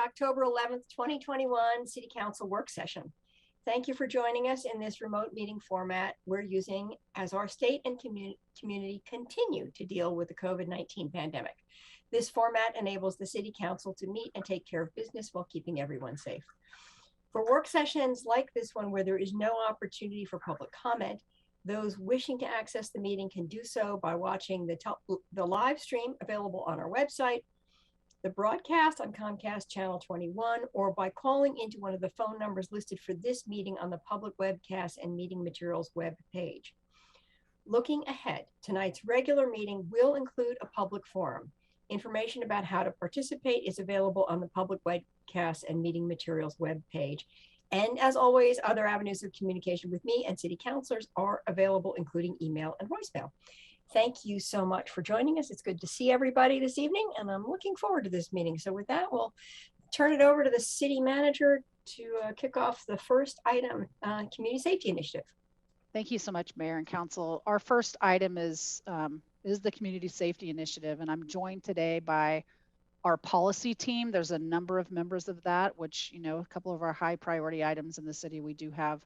October 11th, 2021 City Council work session. Thank you for joining us in this remote meeting format we're using as our state and community continue to deal with the COVID-19 pandemic. This format enables the City Council to meet and take care of business while keeping everyone safe. For work sessions like this one, where there is no opportunity for public comment, those wishing to access the meeting can do so by watching the live stream available on our website, the broadcast on Comcast Channel 21, or by calling into one of the phone numbers listed for this meeting on the public webcast and meeting materials web page. Looking ahead, tonight's regular meeting will include a public forum. Information about how to participate is available on the public webcast and meeting materials web page. And as always, other avenues of communication with me and city councilors are available, including email and voicemail. Thank you so much for joining us. It's good to see everybody this evening, and I'm looking forward to this meeting. So with that, we'll turn it over to the city manager to kick off the first item, Community Safety Initiative. Thank you so much, Mayor and Council. Our first item is the Community Safety Initiative, and I'm joined today by our policy team. There's a number of members of that, which, you know, a couple of our high priority items in the city, we do have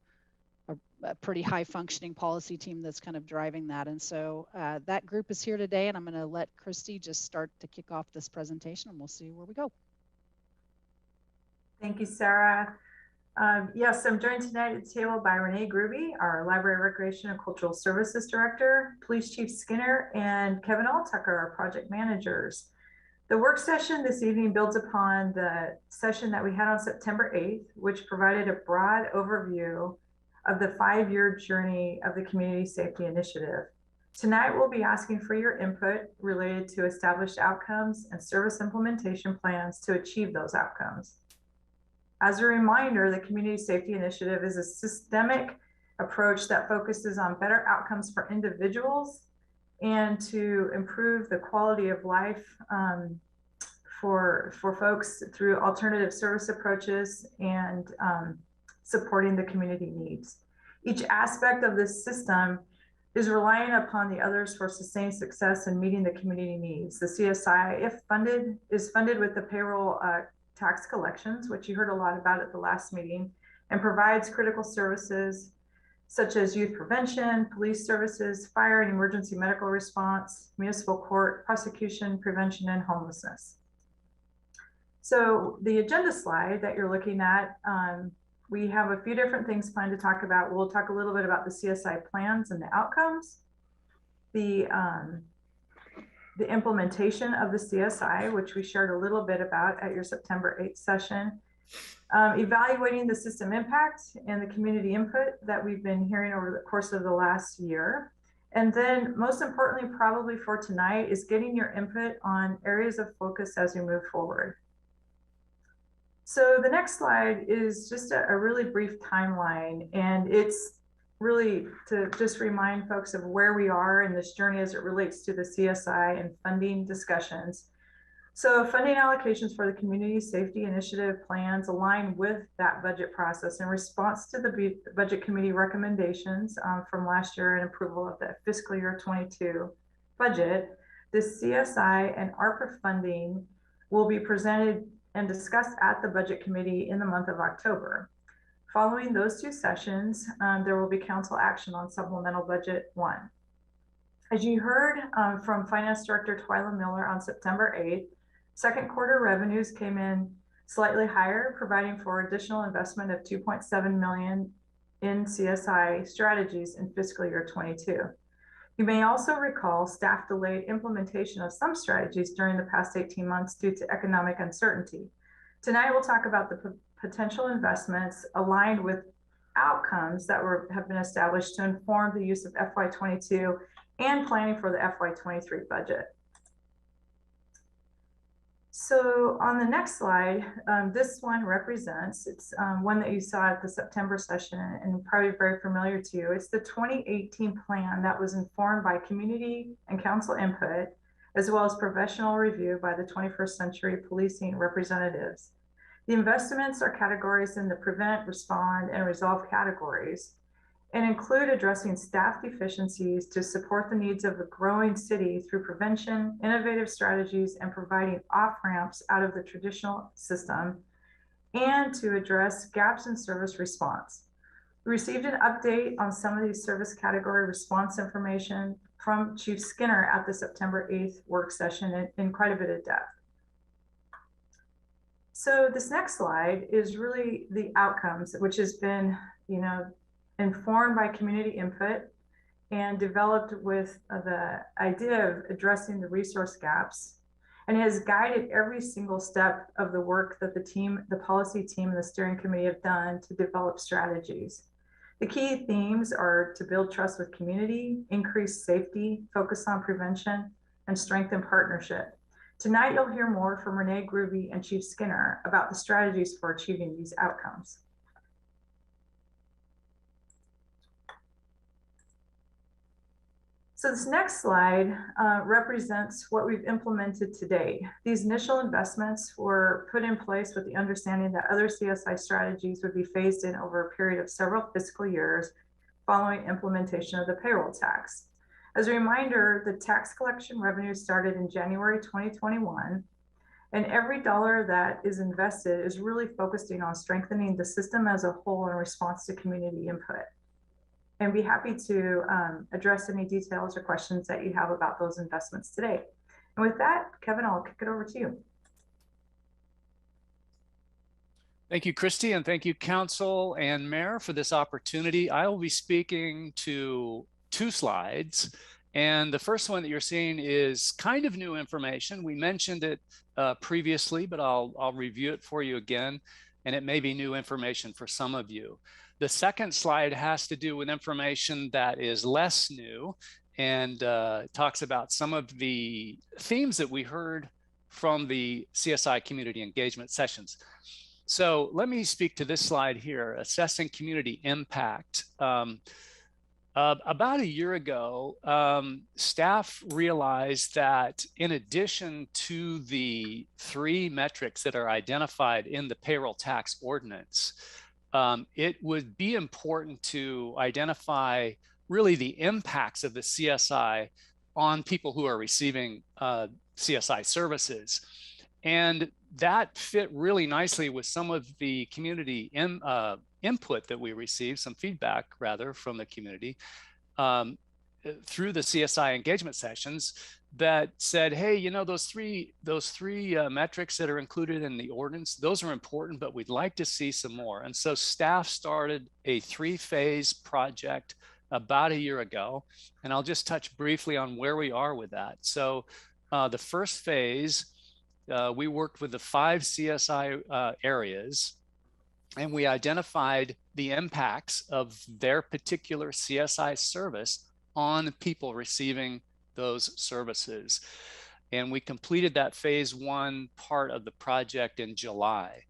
a pretty high functioning policy team that's kind of driving that. And so that group is here today, and I'm going to let Christy just start to kick off this presentation, and we'll see where we go. Thank you, Sarah. Yes, I'm joined tonight at the table by Renee Gruby, our Library, Recreation, and Cultural Services Director, Police Chief Skinner, and Kevin Alltucker, our project managers. The work session this evening builds upon the session that we had on September 8th, which provided a broad overview of the 5-year journey of the Community Safety Initiative. Tonight, we'll be asking for your input related to established outcomes and service implementation plans to achieve those outcomes. As a reminder, the Community Safety Initiative is a systemic approach that focuses on better outcomes for individuals and to improve the quality of life for folks through alternative service approaches and supporting the community needs. Each aspect of this system is relying upon the others for sustained success in meeting the community needs. The CSI, if funded, is funded with the payroll tax collections, which you heard a lot about at the last meeting, and provides critical services such as youth prevention, police services, fire and emergency medical response, municipal court, prosecution, prevention, and homelessness. So the agenda slide that you're looking at, we have a few different things planned to talk about. We'll talk a little bit about the CSI plans and the outcomes, the implementation of the CSI, which we shared a little bit about at your September 8th session, evaluating the system impact and the community input that we've been hearing over the course of the last year. And then most importantly, probably for tonight, is getting your input on areas of focus as we move forward. So the next slide is just a really brief timeline, and it's really to just remind folks of where we are in this journey as it relates to the CSI and funding discussions. So funding allocations for the Community Safety Initiative plans align with that budget process in response to the Budget Committee recommendations from last year and approval of the fiscal year 22 budget. The CSI and ARPA funding will be presented and discussed at the Budget Committee in the month of October. Following those two sessions, there will be council action on Supplemental Budget 1. As you heard from Finance Director Twyla Miller on September 8th, second quarter revenues came in slightly higher, providing for additional investment of $2.7 million in CSI strategies in fiscal year 22. You may also recall staff delayed implementation of some strategies during the past 18 months due to economic uncertainty. Tonight, we'll talk about the potential investments aligned with outcomes that have been established to inform the use of FY22 and planning for the FY23 budget. So on the next slide, this one represents, it's one that you saw at the September session and probably very familiar to you. It's the 2018 plan that was informed by community and council input, as well as professional review by the 21st Century Policing representatives. The investments are categorized in the prevent, respond, and resolve categories, and include addressing staff deficiencies to support the needs of the growing city through prevention, innovative strategies, and providing off-ramps out of the traditional system and to address gaps in service response. We received an update on some of these service category response information from Chief Skinner at the September 8th work session in quite a bit of depth. So this next slide is really the outcomes, which has been, informed by community input and developed with the idea of addressing the resource gaps, and has guided every single step of the work that the policy team and the steering committee have done to develop strategies. The key themes are to build trust with community, increase safety, focus on prevention, and strengthen partnership. Tonight, you'll hear more from Renee Gruby and Chief Skinner about the strategies for achieving these outcomes. So this next slide represents what we've implemented to date. These initial investments were put in place with the understanding that other CSI strategies would be phased in over a period of several fiscal years following implementation of the payroll tax. As a reminder, the tax collection revenue started in January 2021, and every dollar that is invested is really focusing on strengthening the system as a whole in response to community input. And be happy to address any details or questions that you have about those investments today. And with that, Kevin, I'll kick it over to you. Thank you, Christy, and thank you, Council and Mayor, for this opportunity. I will be speaking to 2 slides. And the first one that you're seeing is kind of new information. We mentioned it previously, but I'll review it for you again. And it may be new information for some of you. The second slide has to do with information that is less new and talks about some of the themes that we heard from the CSI community engagement sessions. So let me speak to this slide here, assessing community impact. About a year ago, staff realized that in addition to the 3 metrics that are identified in the payroll tax ordinance, it would be important to identify really the impacts of the CSI on people who are receiving CSI services. And that fit really nicely with some of the community input that we received, some feedback rather from the community through the CSI engagement sessions that said, hey, those three metrics that are included in the ordinance, those are important, but we'd like to see some more. And so staff started a 3-phase project about a year ago, and I'll just touch briefly on where we are with that. So the first phase, we worked with the 5 CSI areas, and we identified the impacts of their particular CSI service on people receiving those services. And we completed that phase 1 part of the project in July.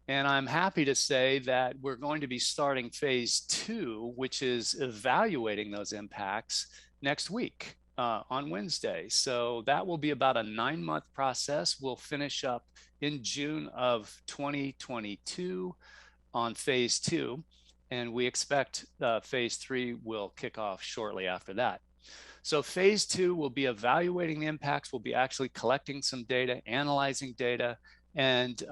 And I'm happy to say that we're going to be starting phase 2, which is evaluating those impacts next week on Wednesday. So that will be about a 9-month process. We'll finish up in June of 2022 on phase 2. And we expect phase 3 will kick off shortly after that. So phase 2 will be evaluating the impacts. We'll be actually collecting some data, analyzing data, and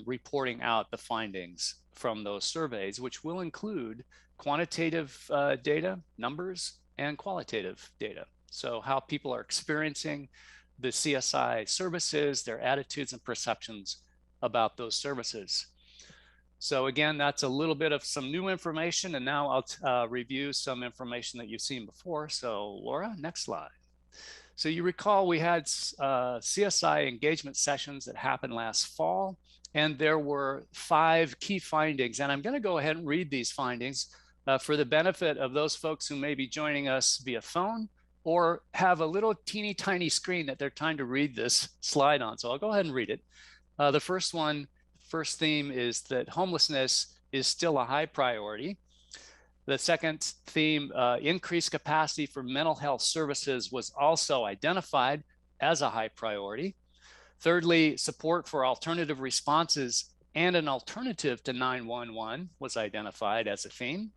reporting out the findings from those surveys, which will include quantitative data, numbers, and qualitative data. So how people are experiencing the CSI services, their attitudes and perceptions about those services. So again, that's a little bit of some new information, and now I'll review some information that you've seen before. So Laura, next slide. So you recall we had CSI engagement sessions that happened last fall, and there were 5 key findings. And I'm going to go ahead and read these findings for the benefit of those folks who may be joining us via phone or have a little teeny tiny screen that they're trying to read this slide on. So I'll go ahead and read it. The first theme is that homelessness is still a high priority. The second theme, increased capacity for mental health services, was also identified as a high priority. Thirdly, support for alternative responses and an alternative to 911 was identified as a theme.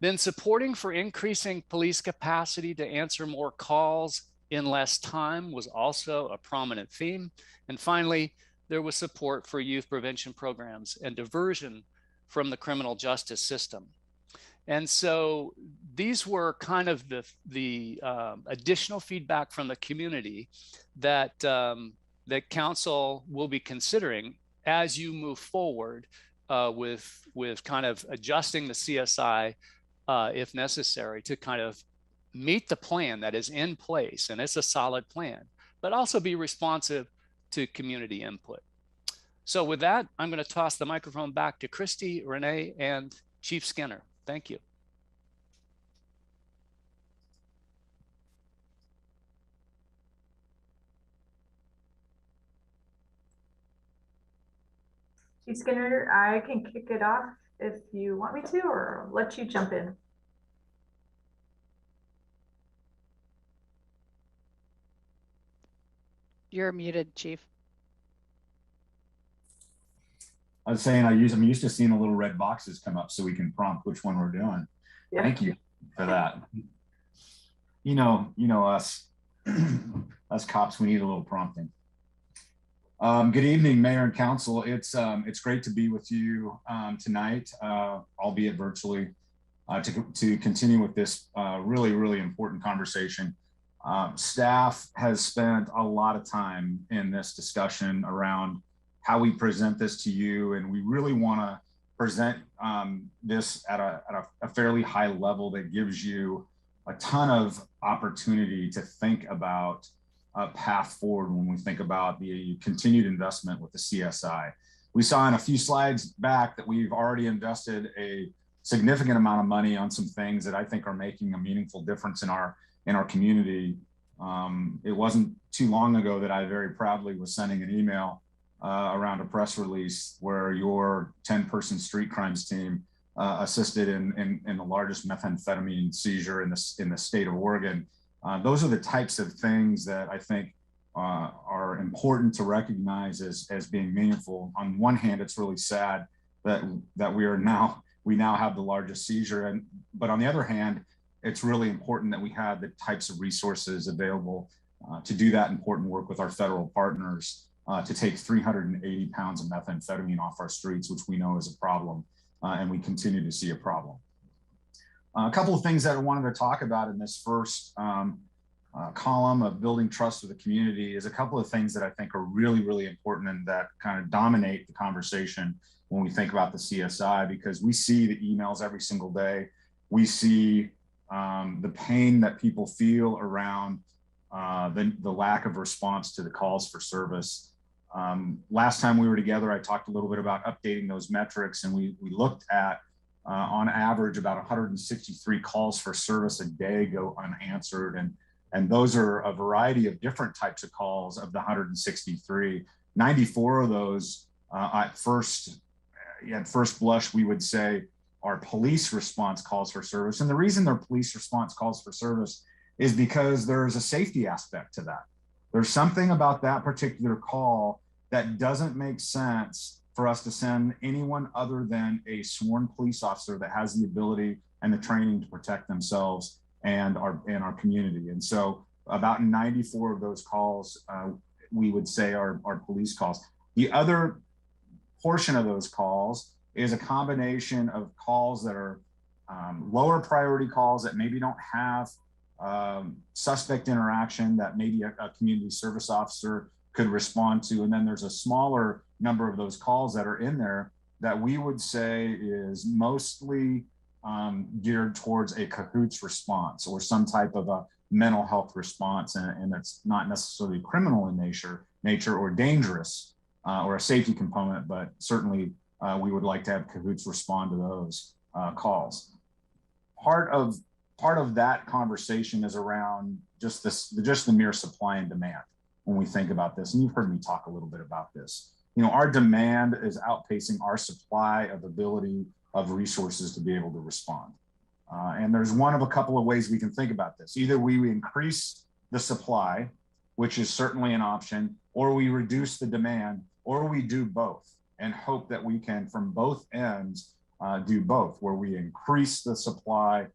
Then supporting for increasing police capacity to answer more calls in less time was also a prominent theme. And finally, there was support for youth prevention programs and diversion from the criminal justice system. And so these were kind of the additional feedback from the community that that council will be considering as you move forward with kind of adjusting the CSI if necessary to kind of meet the plan that is in place, and it's a solid plan, but also be responsive to community input. So with that, I'm going to toss the microphone back to Christy, Renee, and Chief Skinner. Thank you. Chief Skinner, I can kick it off if you want me to, or let you jump in. You're muted, Chief. I was saying I'm used to seeing the little red boxes come up so we can prompt which one we're doing. Yeah. Thank you for that. You know us, us cops, we need a little prompting. Good evening, Mayor and Council. It's great to be with you tonight, albeit virtually, to continue with this really important conversation. Staff has spent a lot of time in this discussion around how we present this to you, and we really want to present this at a fairly high level that gives you a ton of opportunity to think about a path forward when we think about the continued investment with the CSI. We saw in a few slides back that we've already invested a significant amount of money on some things that I think are making a meaningful difference in our community. It wasn't too long ago that I very proudly was sending an email around a press release where your 10-person street crimes team assisted in the largest methamphetamine seizure in the state of Oregon. Those are the types of things that I think are important to recognize as being meaningful. On one hand, it's really sad that we now have the largest seizure, but on the other hand, it's really important that we have the types of resources available to do that important work with our federal partners to take 380 pounds of methamphetamine off our streets, which we know is a problem, and we continue to see a problem. A couple of things that I wanted to talk about in this first column of building trust with the community is a couple of things that I think are really important and that kind of dominate the conversation when we think about the CSI, because we see the emails every single day. We see the pain that people feel around the lack of response to the calls for service. Last time we were together, I talked a little bit about updating those metrics, and we looked at on average about 163 calls for service a day go unanswered, and those are a variety of different types of calls. Of the 163, 94 of those at first blush we would say are police response calls for service, and the reason they're police response calls for service is because there's a safety aspect to that. There's something about that particular call that doesn't make sense for us to send anyone other than a sworn police officer that has the ability and the training to protect themselves and our community. And so about 94 of those calls we would say are police calls. The other portion of those calls is a combination of calls that are lower priority calls that maybe don't have suspect interaction that maybe a community service officer could respond to. And then there's a smaller number of those calls that are in there that we would say is mostly geared towards a cahoots response or some type of a mental health response, and it's not necessarily criminal in nature or dangerous or a safety component, but certainly we would like to have cahoots respond to those calls. Part of that conversation is around just the mere supply and demand when we think about this. And you've heard me talk a little bit about this. You know, our demand is outpacing our supply of ability of resources to be able to respond. And there's one of a couple of ways we can think about this. Either we increase the supply, which is certainly an option, or we reduce the demand, or we do both and hope that we can, from both ends, do both, where we increase the supply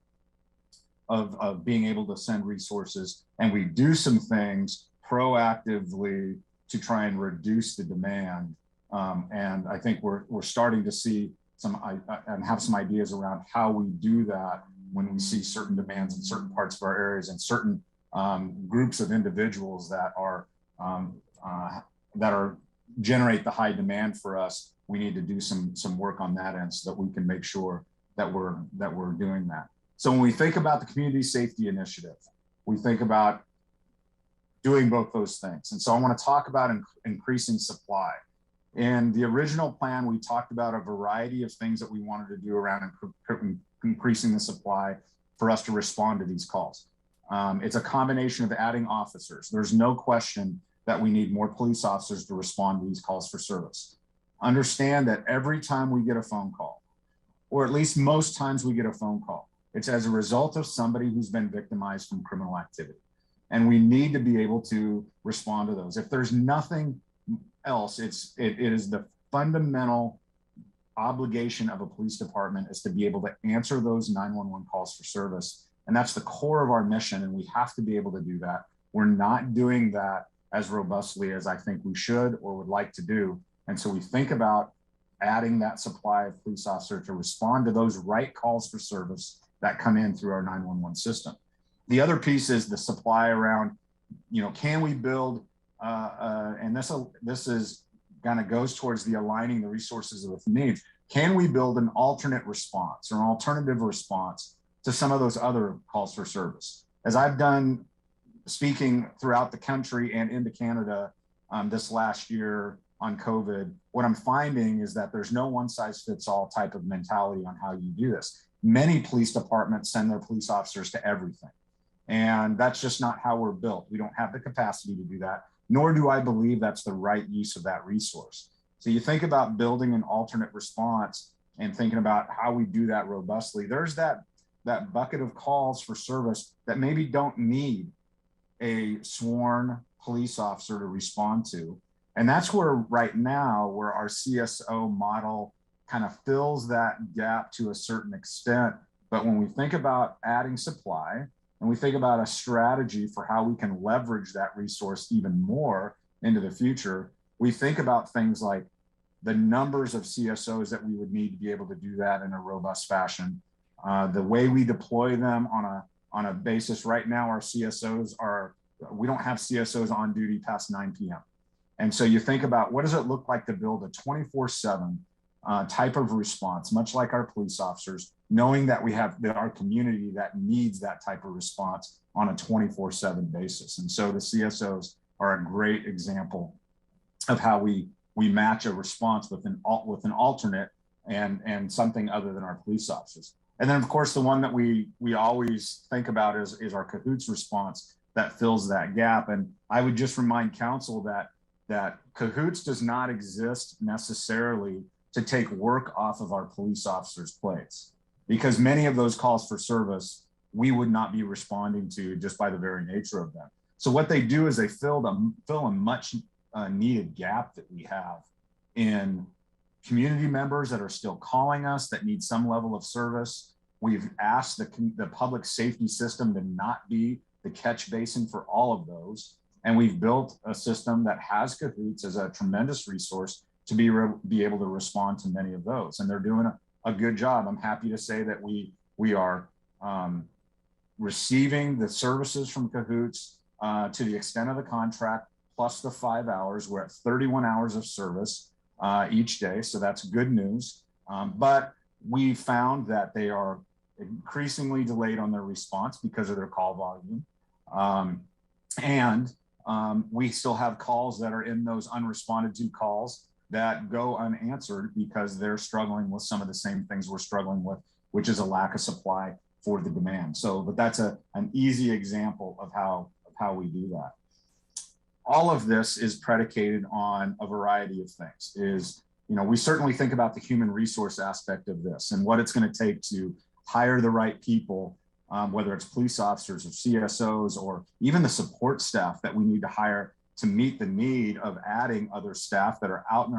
of being able to send resources, and we do some things proactively to try and reduce the demand. And I think we're starting to see and have some ideas around how we do that when we see certain demands in certain parts of our areas and certain groups of individuals that are generate the high demand for us. We need to do some work on that end so that we can make sure that we're doing that. So when we think about the community safety initiative, we think about doing both those things. And so I want to talk about increasing supply. In the original plan, we talked about a variety of things that we wanted to do around increasing the supply for us to respond to these calls. It's a combination of adding officers. There's no question that we need more police officers to respond to these calls for service. Understand that every time we get a phone call, or at least most times we get a phone call, it's as a result of somebody who's been victimized from criminal activity. And we need to be able to respond to those. If there's nothing else, it is the fundamental obligation of a police department is to be able to answer those 911 calls for service. And that's the core of our mission. And we have to be able to do that. We're not doing that as robustly as I think we should or would like to do. And so we think about adding that supply of police officers to respond to those right calls for service that come in through our 911 system. The other piece is the supply around, can we build, and this is kind of goes towards the aligning the resources with needs. Can we build an alternate response or an alternative response to some of those other calls for service? As I've done speaking throughout the country and into Canada this last year on COVID, what I'm finding is that there's no one size fits all type of mentality on how you do this. Many police departments send their police officers to everything. And that's just not how we're built. We don't have the capacity to do that, nor do I believe that's the right use of that resource. So you think about building an alternate response and thinking about how we do that robustly. There's that bucket of calls for service that maybe don't need a sworn police officer to respond to. And that's where right now, where our CSO model kind of fills that gap to a certain extent. But when we think about adding supply, and we think about a strategy for how we can leverage that resource even more into the future, we think about things like the numbers of CSOs that we would need to be able to do that in a robust fashion. The way we deploy them on a basis right now, our CSOs we don't have CSOs on duty past 9 p.m. And so you think about what does it look like to build a 24/7 type of response, much like our police officers, knowing that we have our community that needs that type of response on a 24/7 basis. And so the CSOs are a great example of how we match a response with an alternate and something other than our police officers. And then of course, the one that we always think about is our CAHOOTS response that fills that gap. And I would just remind council that CAHOOTS does not exist necessarily to take work off of our police officers' plates, because many of those calls for service we would not be responding to just by the very nature of them. So what they do is they fill a much needed gap that we have in community members that are still calling us that need some level of service. We've asked the public safety system to not be the catch basin for all of those. And we've built a system that has CAHOOTS as a tremendous resource to be able to respond to many of those. And they're doing a good job. I'm happy to say that we are receiving the services from CAHOOTS to the extent of the contract, plus the 5 hours. We're at 31 hours of service each day. So that's good news. But we found that they are increasingly delayed on their response because of their call volume. We still have calls that are in those unresponded to calls that go unanswered because they're struggling with some of the same things we're struggling with, which is a lack of supply for the demand. So, but that's an easy example of how we do that. All of this is predicated on a variety of things. We certainly think about the human resource aspect of this and what it's going to take to hire the right people, whether it's police officers or CSOs or even the support staff that we need to hire to meet the need of adding other staff that are out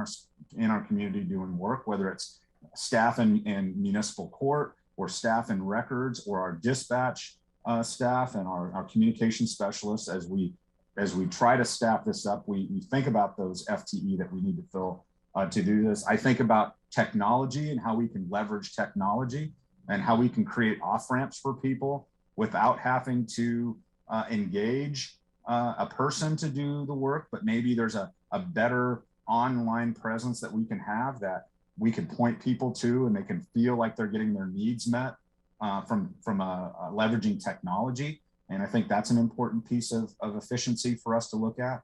in our community doing work, whether it's staff in municipal court or staff in records or our dispatch staff and our communication specialists as we as we try to staff this up, we think about those FTE that we need to fill to do this. I think about technology and how we can leverage technology and how we can create off-ramps for people without having to engage a person to do the work, but maybe there's a better online presence that we can have that we can point people to and they can feel like they're getting their needs met from leveraging technology. And I think that's an important piece of efficiency for us to look at.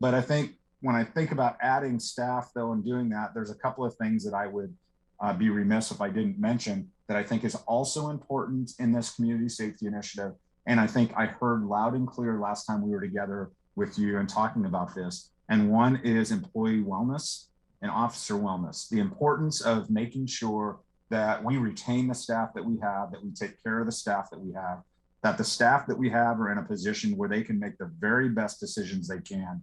But I think when I think about adding staff though and doing that, there's a couple of things that I would be remiss if I didn't mention that I think is also important in this community safety initiative. And I think I heard loud and clear last time we were together with you and talking about this. And one is employee wellness and officer wellness. The importance of making sure that we retain the staff that we have, that we take care of the staff that we have, that the staff that we have are in a position where they can make the very best decisions they can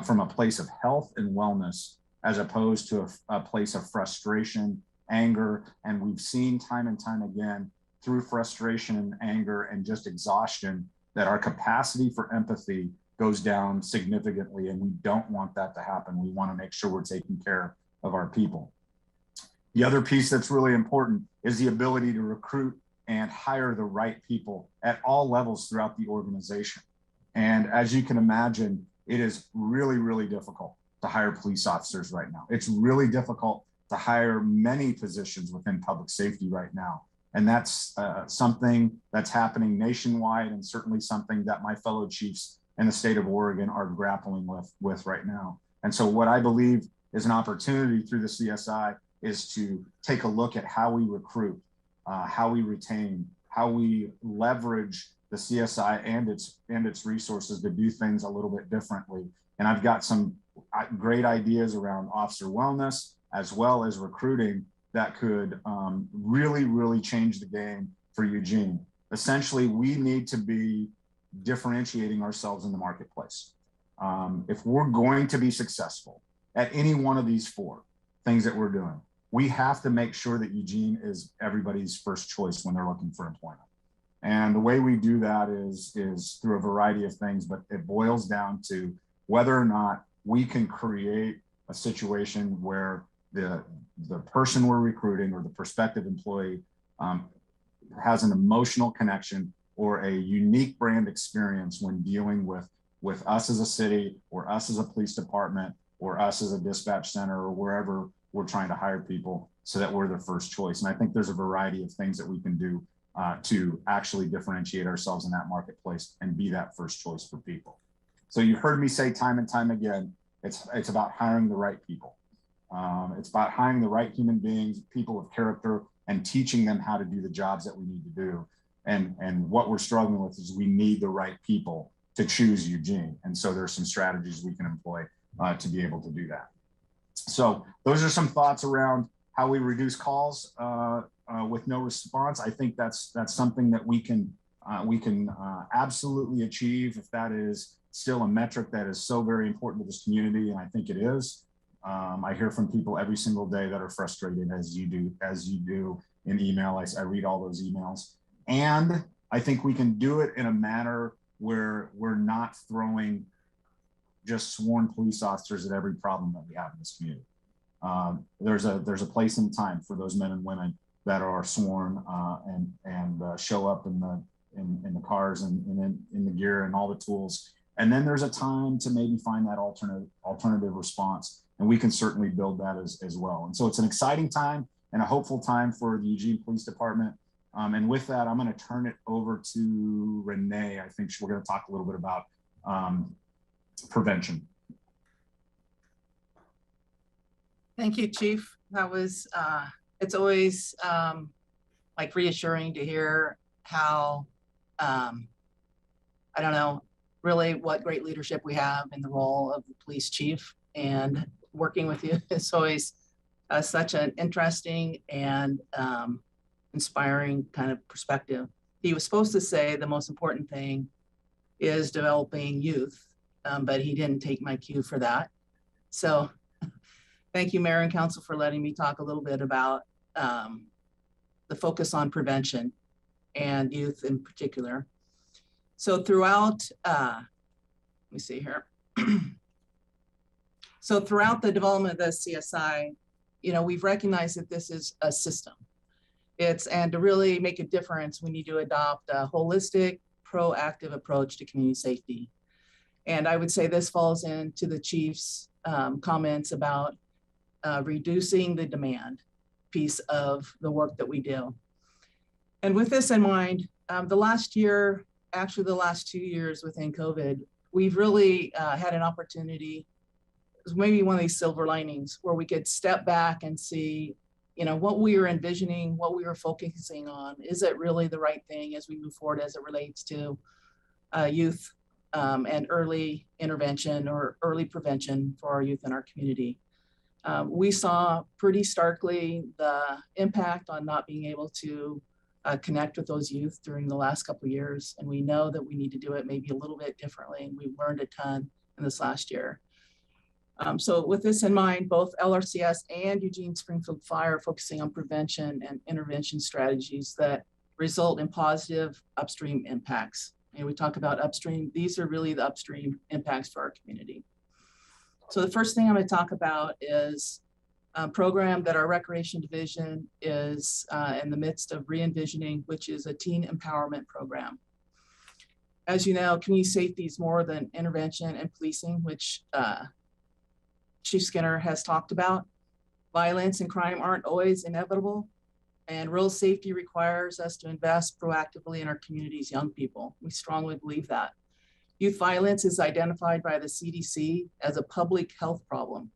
from a place of health and wellness, as opposed to a place of frustration, anger. And we've seen time and time again through frustration and anger and just exhaustion that our capacity for empathy goes down significantly. And we don't want that to happen. We want to make sure we're taking care of our people. The other piece that's really important is the ability to recruit and hire the right people at all levels throughout the organization. And as you can imagine, it is really, really difficult to hire police officers right now. It's really difficult to hire many positions within public safety right now. And that's something that's happening nationwide, and certainly something that my fellow chiefs in the state of Oregon are grappling with right now. And so what I believe is an opportunity through the CSI is to take a look at how we recruit, how we retain, how we leverage the CSI and its resources to do things a little bit differently. And I've got some great ideas around officer wellness as well as recruiting that could really, really change the game for Eugene. Essentially, we need to be differentiating ourselves in the marketplace. If we're going to be successful at any one of these four things that we're doing, we have to make sure that Eugene is everybody's first choice when they're looking for employment. And the way we do that is through a variety of things, but it boils down to whether or not we can create a situation where the person we're recruiting or the prospective employee has an emotional connection or a unique brand experience when dealing with us as a city or us as a police department or us as a dispatch center or wherever we're trying to hire people, so that we're the first choice. And I think there's a variety of things that we can do to actually differentiate ourselves in that marketplace and be that first choice for people. So you heard me say time and time again, it's about hiring the right people. It's about hiring the right human beings, people of character, and teaching them how to do the jobs that we need to do. And what we're struggling with is we need the right people to choose Eugene. And so there's some strategies we can employ to be able to do that. So those are some thoughts around how we reduce calls with no response. I think that's something that we can absolutely achieve if that is still a metric that is so very important to this community, and I think it is. I hear from people every single day that are frustrated, as you do in email. I read all those emails, and I think we can do it in a manner where we're not throwing just sworn police officers at every problem that we have in this community. There's a place and time for those men and women that are sworn and show up in the cars and in the gear and all the tools. And then there's a time to maybe find that alternative response. And we can certainly build that as well. And so it's an exciting time and a hopeful time for the Eugene Police Department. And with that, I'm going to turn it over to Renee. I think we're going to talk a little bit about prevention. Thank you, Chief. That was, it's always like reassuring to hear how, I don't know, really what great leadership we have in the role of the police chief, and working with you is always such an interesting and inspiring kind of perspective. He was supposed to say the most important thing is developing youth, but he didn't take my cue for that. So thank you, Mayor and Council, for letting me talk a little bit about the focus on prevention and youth in particular. So throughout let me see here. So throughout the development of the CSI, we've recognized that this is a system. And to really make a difference, we need to adopt a holistic, proactive approach to community safety. And I would say this falls into the chief's comments about reducing the demand piece of the work that we do. And with this in mind, the last 2 years within COVID, we've really had an opportunity, maybe one of these silver linings, where we could step back and see, what we were envisioning, what we were focusing on. Is it really the right thing as we move forward as it relates to youth and early intervention or early prevention for our youth in our community? We saw pretty starkly the impact on not being able to connect with those youth during the last couple of years. And we know that we need to do it maybe a little bit differently. And we've learned a ton in this last year. So with this in mind, both LRCS and Eugene Springfield Fire are focusing on prevention and intervention strategies that result in positive upstream impacts. And we talk about upstream, these are really the upstream impacts for our community. So the first thing I'm going to talk about is a program that our Recreation Division is in the midst of re-envisioning, which is a teen empowerment program. As you know, community safety is more than intervention and policing, which Chief Skinner has talked about. Violence and crime aren't always inevitable, and real safety requires us to invest proactively in our community's young people. We strongly believe that. Youth violence is identified by the CDC as a public health problem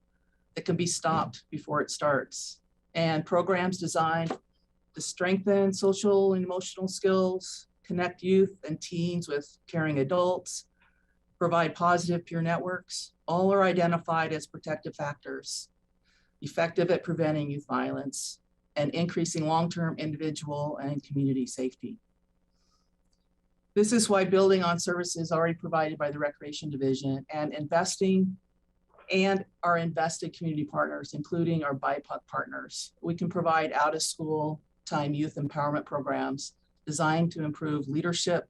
that can be stopped before it starts. And programs designed to strengthen social and emotional skills, connect youth and teens with caring adults, provide positive peer networks, all are identified as protective factors, effective at preventing youth violence and increasing long-term individual and community safety. This is why building on services already provided by the Recreation Division and investing and our invested community partners, including our BIPOC partners, we can provide out-of-school time youth empowerment programs designed to improve leadership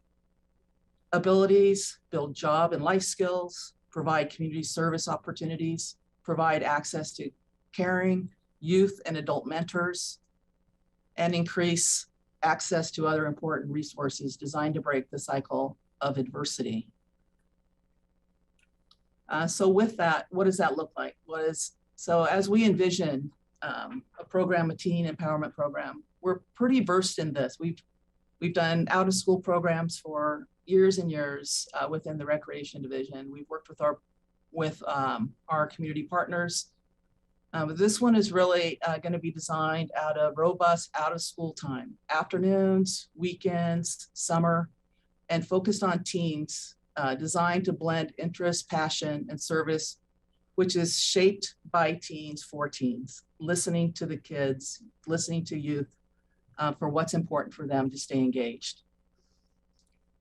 abilities, build job and life skills, provide community service opportunities, provide access to caring youth and adult mentors, and increase access to other important resources designed to break the cycle of adversity. So with that, what does that look like? So as we envision a program, a teen empowerment program, we're pretty versed in this. We've done out of school programs for years and years within the Recreation Division. We've worked with our community partners. But this one is really going to be designed out of robust out of school time, afternoons, weekends, summer, and focused on teens, designed to blend interest, passion, and service, which is shaped by teens for teens, listening to the kids, listening to youth for what's important for them to stay engaged.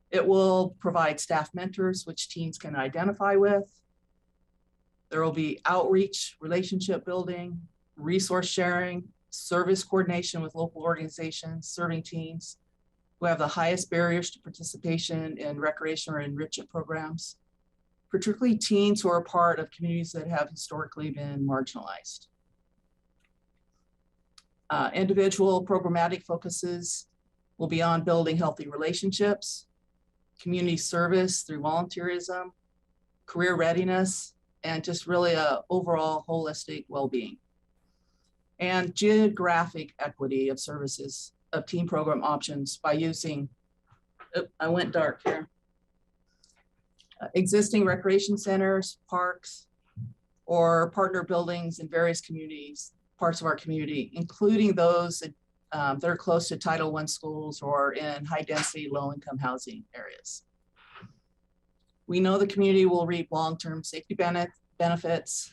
It will provide staff mentors, which teens can identify with. There will be outreach, relationship building, resource sharing, service coordination with local organizations serving teens who have the highest barriers to participation in recreation or enrichment programs, particularly teens who are part of communities that have historically been marginalized. Individual programmatic focuses will be on building healthy relationships, community service through volunteerism, career readiness, and just really a overall holistic well-being. And geographic equity of services of teen program options by using, I went dark here, existing recreation centers, parks, or partner buildings in various communities, parts of our community, including those that are close to Title I schools or in high density, low income housing areas. We know the community will reap long-term safety benefits,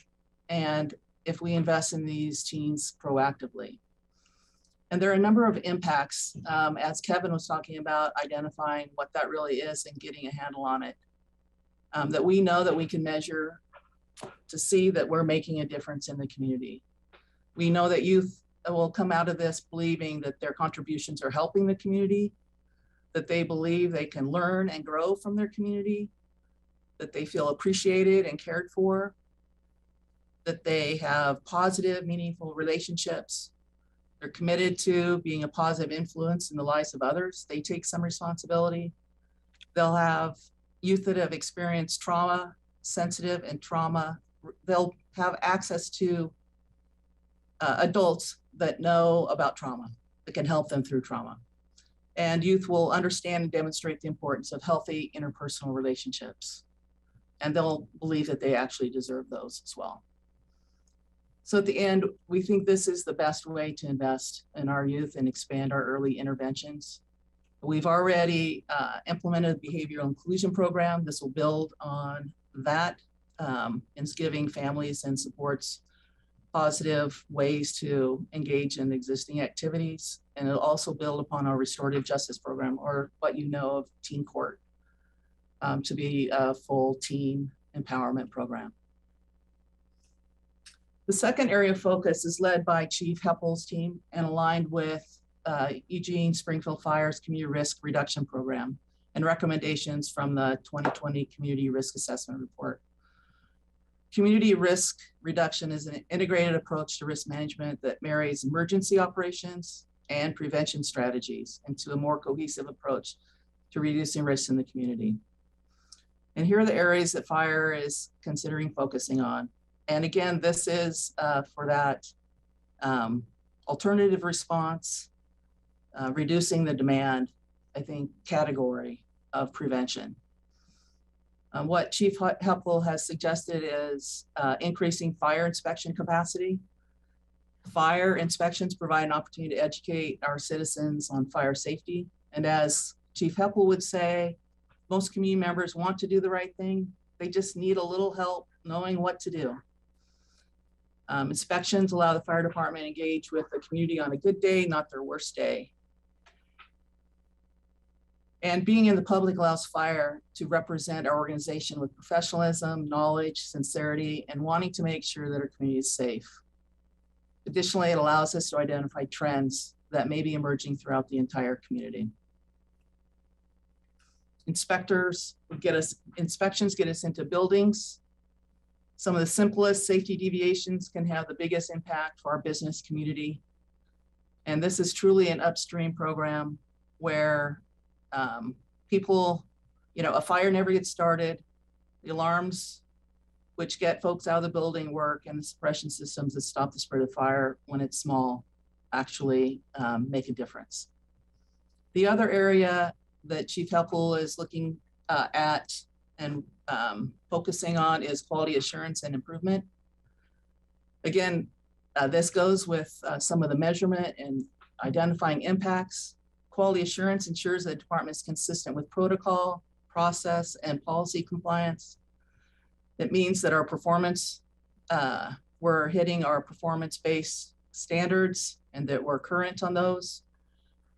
and if we invest in these teens proactively. And there are a number of impacts, as Kevin was talking about, identifying what that really is and getting a handle on it, that we know that we can measure to see that we're making a difference in the community. We know that youth will come out of this believing that their contributions are helping the community, that they believe they can learn and grow from their community, that they feel appreciated and cared for, that they have positive, meaningful relationships. They're committed to being a positive influence in the lives of others. They take some responsibility. They'll have youth that have experienced trauma, sensitive and trauma. They'll have access to adults that know about trauma, that can help them through trauma. And youth will understand and demonstrate the importance of healthy interpersonal relationships. And they'll believe that they actually deserve those as well. So at the end, we think this is the best way to invest in our youth and expand our early interventions. We've already implemented a behavioral inclusion program. This will build on that and is giving families and supports positive ways to engage in existing activities. And it'll also build upon our restorative justice program, or what you know of teen court, to be a full teen empowerment program. The second area of focus is led by Chief Heppel's team and aligned with Eugene Springfield Fire's Community Risk Reduction Program and recommendations from the 2020 Community Risk Assessment Report. Community risk reduction is an integrated approach to risk management that marries emergency operations and prevention strategies into a more cohesive approach to reducing risks in the community. And here are the areas that Fire is considering focusing on. And again, this is for that alternative response, reducing the demand, I think, category of prevention. What Chief Heppel has suggested is increasing fire inspection capacity. Fire inspections provide an opportunity to educate our citizens on fire safety. And as Chief Heppel would say, most community members want to do the right thing. They just need a little help knowing what to do. Inspections allow the fire department to engage with the community on a good day, not their worst day. And being in the public allows Fire to represent our organization with professionalism, knowledge, sincerity, and wanting to make sure that our community is safe. Additionally, it allows us to identify trends that may be emerging throughout the entire community. Inspections get us into buildings. Some of the simplest safety deviations can have the biggest impact for our business community. And this is truly an upstream program where people, a fire never gets started. The alarms, which get folks out of the building, work, and the suppression systems that stop the spread of fire when it's small actually make a difference. The other area that Chief Heppel is looking at and focusing on is quality assurance and improvement. Again, this goes with some of the measurement and identifying impacts. Quality assurance ensures that the department is consistent with protocol, process, and policy compliance. It means that our performance, we're hitting our performance-based standards and that we're current on those.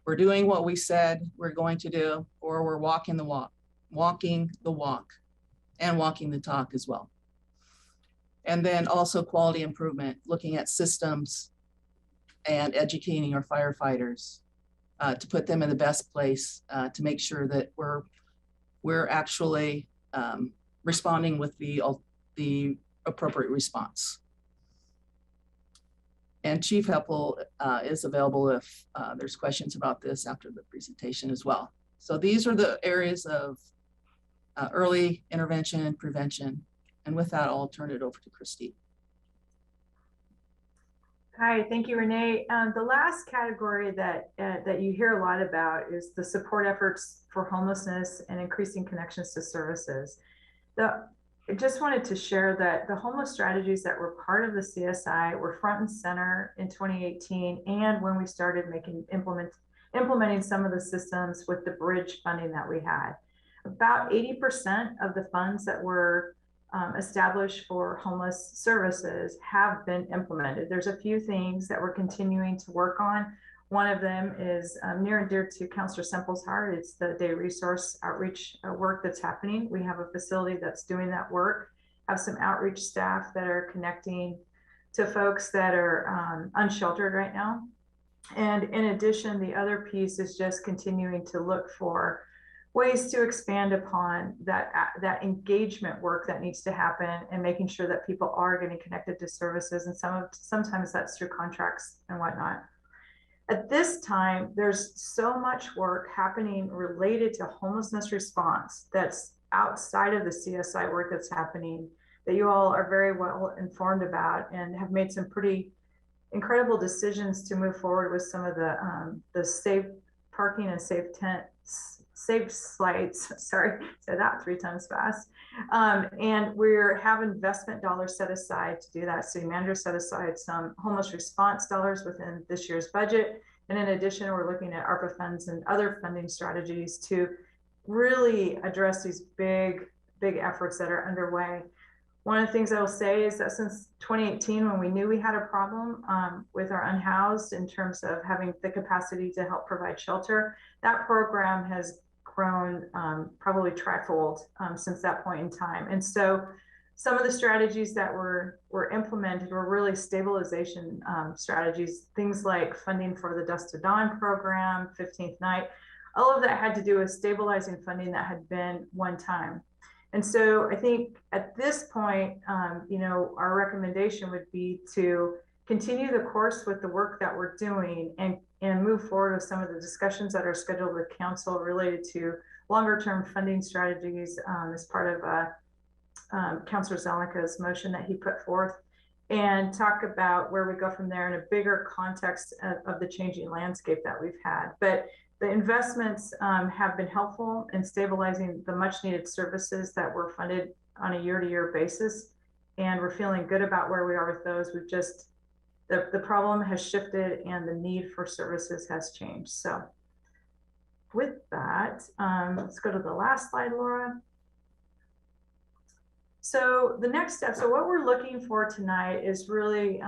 We're doing what we said we're going to do, or we're walking the walk and walking the talk as well. And then also quality improvement, looking at systems and educating our firefighters to put them in the best place to make sure that we're actually responding with the appropriate response. And Chief Heppel is available if there's questions about this after the presentation as well. So these are the areas of early intervention and prevention. And with that, I'll turn it over to Christy. Hi, thank you, Renee. The last category that you hear a lot about is the support efforts for homelessness and increasing connections to services. I just wanted to share that the homeless strategies that were part of the CSI were front and center in 2018, and when we started implementing some of the systems with the bridge funding that we had. About 80% of the funds that were established for homeless services have been implemented. There's a few things that we're continuing to work on. One of them is near and dear to Councilor Semple's heart. It's the day resource outreach work that's happening. We have a facility that's doing that work, have some outreach staff that are connecting to folks that are unsheltered right now. And in addition, the other piece is just continuing to look for ways to expand upon that engagement work that needs to happen, and making sure that people are getting connected to services. And sometimes that's through contracts and whatnot. At this time, there's so much work happening related to homelessness response that's outside of the CSI work that's happening, that you all are very well informed about and have made some pretty incredible decisions to move forward with some of the safe parking and safe sites. Sorry, said that 3 times fast. And we're have investment dollars set aside to do that. City manager set aside some homeless response dollars within this year's budget. And in addition, we're looking at ARPA funds and other funding strategies to really address these big efforts that are underway. One of the things I will say is that since 2018, when we knew we had a problem with our unhoused in terms of having the capacity to help provide shelter, that program has grown probably trifold since that point in time. And so some of the strategies that were implemented were really stabilization strategies, things like funding for the Dusk to Dawn program, 15th Night. All of that had to do with stabilizing funding that had been one time. And so I think at this point, our recommendation would be to continue the course with the work that we're doing and move forward with some of the discussions that are scheduled with council related to longer term funding strategies as part of Councilor Zelnica's motion that he put forth, and talk about where we go from there in a bigger context of the changing landscape that we've had. But the investments have been helpful in stabilizing the much needed services that were funded on a year-to-year basis. And we're feeling good about where we are with those. We've just, the problem has shifted and the need for services has changed. So with that, let's go to the last slide, Laura. So the next step, so what we're looking for tonight is really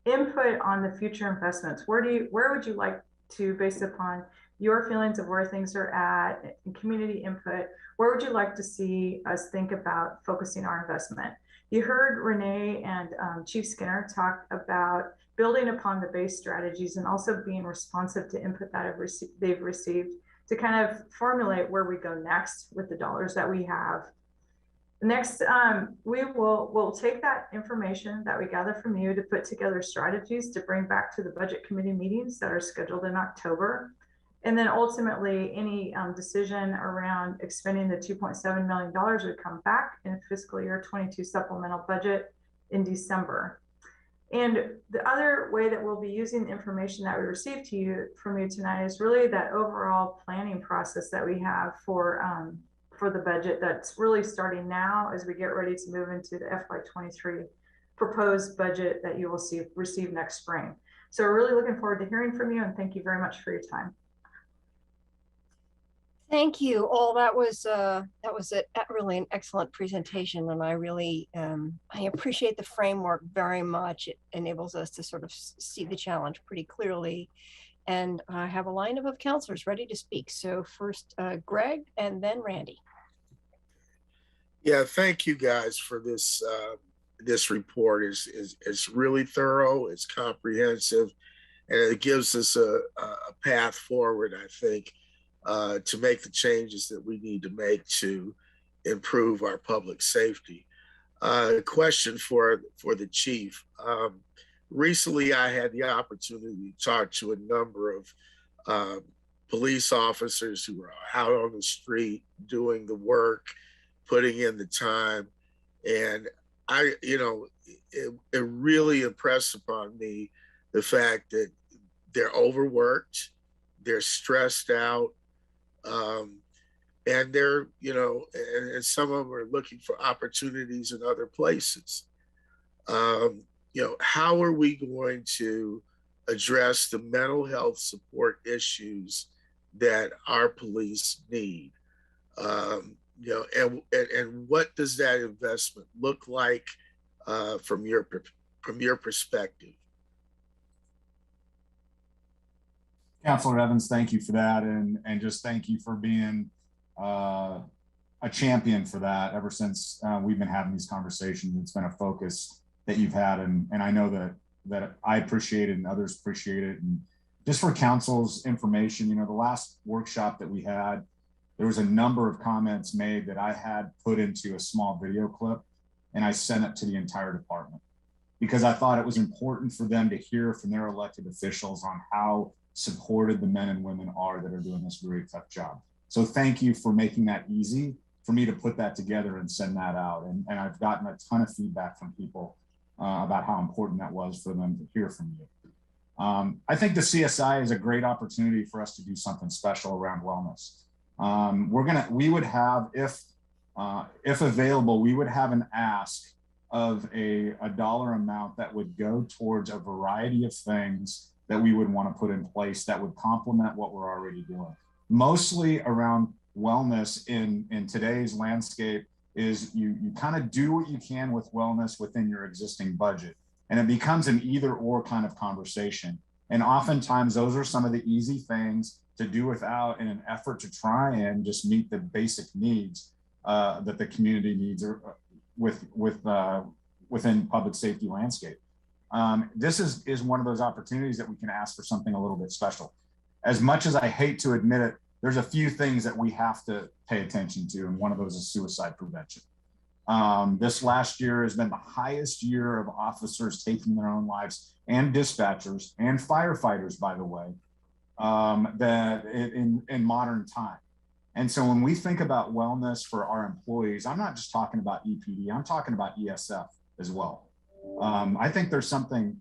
input on the future investments. Where would you like to, based upon your feelings of where things are at and community input, where would you like to see us think about focusing our investment? You heard Renee and Chief Skinner talk about building upon the base strategies and also being responsive to input that they've received to kind of formulate where we go next with the dollars that we have. Next, we'll take that information that we gather from you to put together strategies to bring back to the budget committee meetings that are scheduled in October. And then ultimately any decision around expending the $2.7 million would come back in fiscal year 22 supplemental budget in December. And the other way that we'll be using the information that we received from you tonight is really that overall planning process that we have for the budget that's really starting now as we get ready to move into the FY23 proposed budget that you will receive next spring. So we're really looking forward to hearing from you, and thank you very much for your time. Thank you all. That was really an excellent presentation, and I really I appreciate the framework very much. It enables us to sort of see the challenge pretty clearly. And I have a lineup of counselors ready to speak. So first, Greg, and then Randy. Yeah, thank you guys for this. This report is really thorough. It's comprehensive, and it gives us a path forward, I think, to make the changes that we need to make to improve our public safety. Question for the chief. Recently, I had the opportunity to talk to a number of police officers who are out on the street doing the work, putting in the time. And it really impressed upon me the fact that they're overworked, they're stressed out, and they're, and some of them are looking for opportunities in other places. How are we going to address the mental health support issues that our police need? And what does that investment look like from your perspective? Councilor Evans, thank you for that, and just thank you for being a champion for that. Ever since we've been having these conversations, it's been a focus that you've had, and I know that I appreciate it and others appreciate it. And just for council's information, the last workshop that we had, there was a number of comments made that I had put into a small video clip, and I sent it to the entire department because I thought it was important for them to hear from their elected officials on how supported the men and women are that are doing this very tough job. So thank you for making that easy for me to put that together and send that out. And I've gotten a ton of feedback from people about how important that was for them to hear from you. I think the CSI is a great opportunity for us to do something special around wellness. We would have, if available, we would have an ask of a dollar amount that would go towards a variety of things that we would want to put in place that would complement what we're already doing. Mostly around wellness in today's landscape is you kind of do what you can with wellness within your existing budget. And it becomes an either or kind of conversation. And oftentimes those are some of the easy things to do without in an effort to try and just meet the basic needs that the community needs within public safety landscape. This is one of those opportunities that we can ask for something a little bit special. As much as I hate to admit it, there's a few things that we have to pay attention to, and one of those is suicide prevention. This last year has been the highest year of officers taking their own lives, and dispatchers and firefighters, by the way, that in modern time. And so when we think about wellness for our employees, I'm not just talking about EPD, I'm talking about ESF as well. I think there's something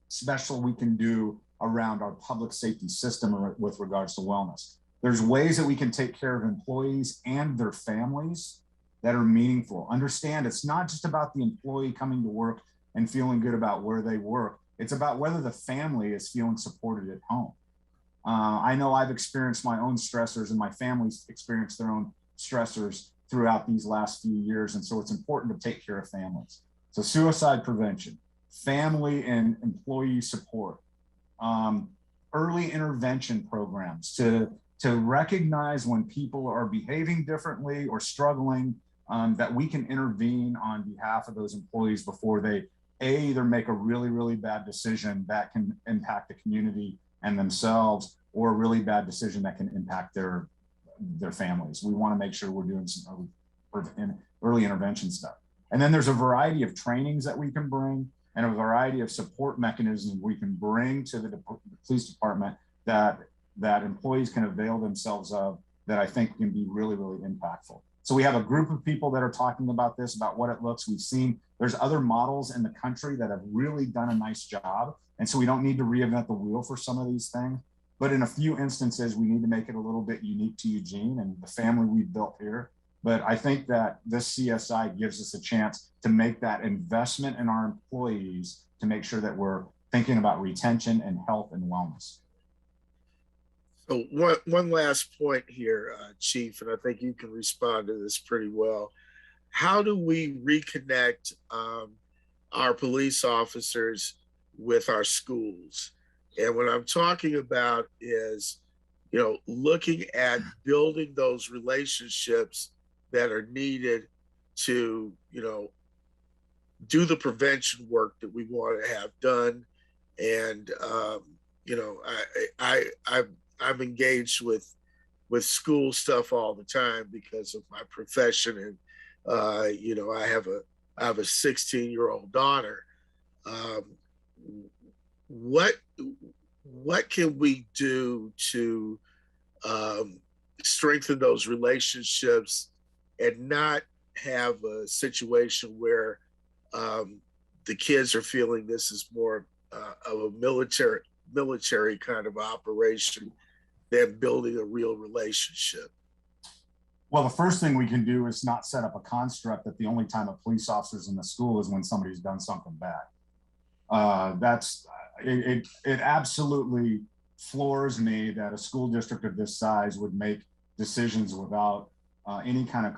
special we can do around our public safety system with regards to wellness. There's ways that we can take care of employees and their families that are meaningful. Understand, it's not just about the employee coming to work and feeling good about where they work. It's about whether the family is feeling supported at home. I know I've experienced my own stressors, and my family's experienced their own stressors throughout these last few years. And so it's important to take care of families. So suicide prevention, family and employee support, early intervention programs to recognize when people are behaving differently or struggling, that we can intervene on behalf of those employees before they either make a really, really bad decision that can impact the community and themselves, or a really bad decision that can impact their families. We want to make sure we're doing some early intervention stuff. And then there's a variety of trainings that we can bring, and a variety of support mechanisms we can bring to the police department that employees can avail themselves of, that I think can be really, really impactful. So we have a group of people that are talking about this, about what it looks. We've seen there's other models in the country that have really done a nice job. And so we don't need to reinvent the wheel for some of these things. But in a few instances, we need to make it a little bit unique to Eugene and the family we've built here. But I think that this CSI gives us a chance to make that investment in our employees to make sure that we're thinking about retention and health and wellness. So one last point here, Chief, and I think you can respond to this pretty well. How do we reconnect our police officers with our schools? And what I'm talking about is, looking at building those relationships that are needed to, do the prevention work that we want to have done. And, I'm engaged with school stuff all the time because of my profession. And, I have a 16-year-old daughter. What can we do to strengthen those relationships and not have a situation where the kids are feeling this is more of a military kind of operation than building a real relationship? Well, the first thing we can do is not set up a construct that the only time a police officer's in the school is when somebody's done something bad. It absolutely floors me that a school district of this size would make decisions without any kind of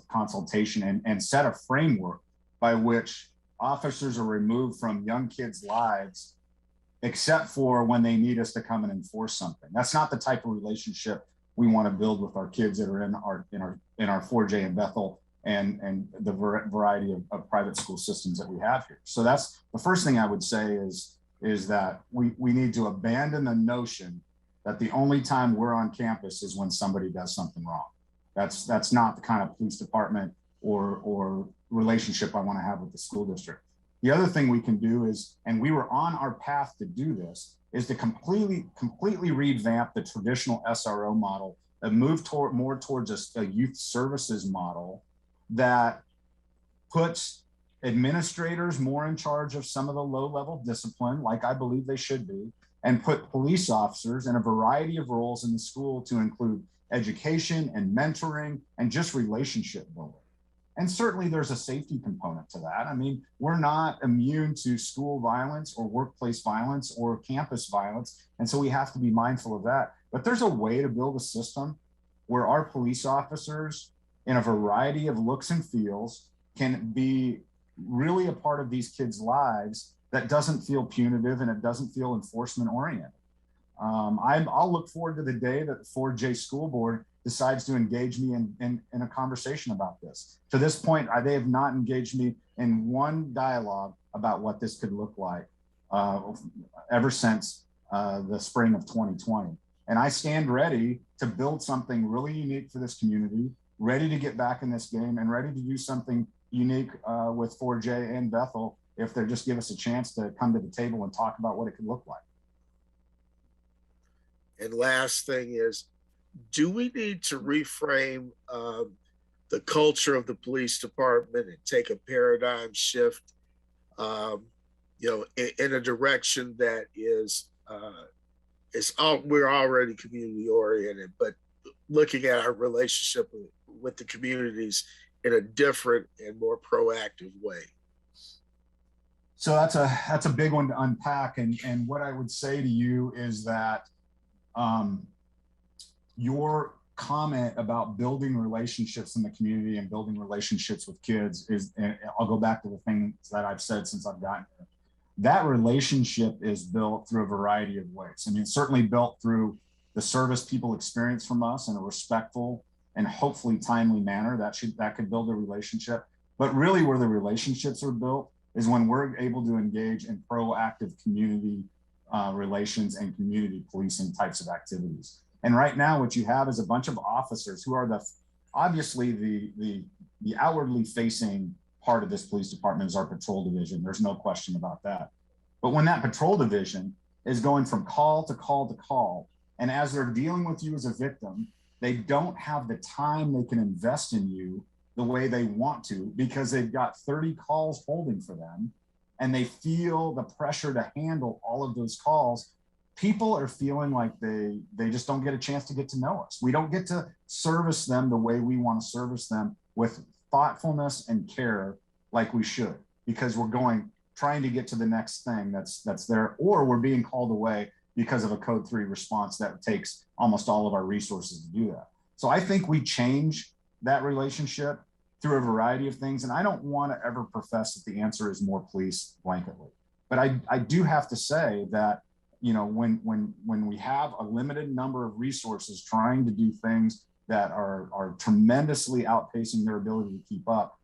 consultation and set a framework by which officers are removed from young kids' lives, except for when they need us to come and enforce something. That's not the type of relationship we want to build with our kids that are in our 4J in Bethel and the variety of private school systems that we have here. So that's the first thing I would say is that we need to abandon the notion that the only time we're on campus is when somebody does something wrong. That's not the kind of police department or relationship I want to have with the school district. The other thing we can do is, and we were on our path to do this, is to completely revamp the traditional SRO model and move more towards a youth services model that puts administrators more in charge of some of the low-level discipline, like I believe they should be, and put police officers in a variety of roles in the school to include education and mentoring and just relationship building. And certainly there's a safety component to that. I mean, we're not immune to school violence or workplace violence or campus violence. And so we have to be mindful of that. But there's a way to build a system where our police officers in a variety of looks and feels can be really a part of these kids' lives that doesn't feel punitive and it doesn't feel enforcement oriented. I'll look forward to the day that the 4J school board decides to engage me in a conversation about this. To this point, they have not engaged me in one dialogue about what this could look like ever since the spring of 2020. And I stand ready to build something really unique for this community, ready to get back in this game and ready to do something unique with 4J and Bethel if they just give us a chance to come to the table and talk about what it could look like. And last thing is, do we need to reframe the culture of the police department and take a paradigm shift, in a direction that is we're already community oriented, but looking at our relationship with the communities in a different and more proactive way? So that's a big one to unpack. And what I would say to you is that your comment about building relationships in the community and building relationships with kids is, and I'll go back to the things that I've said since I've gotten here. That relationship is built through a variety of ways. I mean, it's certainly built through the service people experience from us in a respectful and hopefully timely manner. That could build a relationship. But really where the relationships are built is when we're able to engage in proactive community relations and community policing types of activities. And right now, what you have is a bunch of officers who are obviously the outwardly facing part of this police department is our patrol division. There's no question about that. But when that patrol division is going from call to call to call, and as they're dealing with you as a victim, they don't have the time they can invest in you the way they want to because they've got 30 calls holding for them and they feel the pressure to handle all of those calls. People are feeling like they just don't get a chance to get to know us. We don't get to service them the way we want to service them with thoughtfulness and care like we should, because we're trying to get to the next thing that's there, or we're being called away because of a code 3 response that takes almost all of our resources to do that. So I think we change that relationship through a variety of things. And I don't want to ever profess that the answer is more police blanketly, but I do have to say that, when we have a limited number of resources trying to do things that are tremendously outpacing their ability to keep up,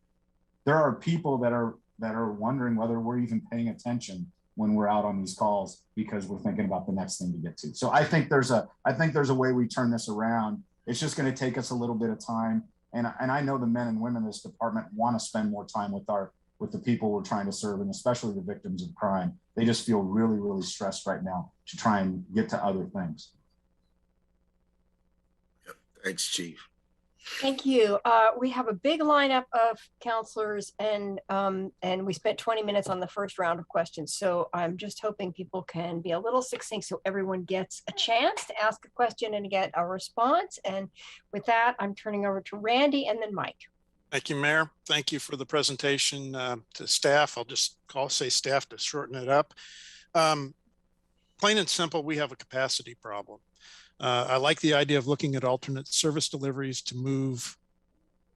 there are people that are wondering whether we're even paying attention when we're out on these calls because we're thinking about the next thing to get to. So I think there's a way we turn this around. It's just going to take us a little bit of time. And I know the men and women in this department want to spend more time with the people we're trying to serve, and especially the victims of crime. They just feel really, really stressed right now to try and get to other things. Yep. Thanks, Chief. Thank you. We have a big lineup of counselors, and we spent 20 minutes on the first round of questions. So I'm just hoping people can be a little succinct so everyone gets a chance to ask a question and get a response. And with that, I'm turning over to Randy and then Mike. Thank you, Mayor. Thank you for the presentation to staff. I'll just say staff to shorten it up. Plain and simple, we have a capacity problem. I like the idea of looking at alternate service deliveries to move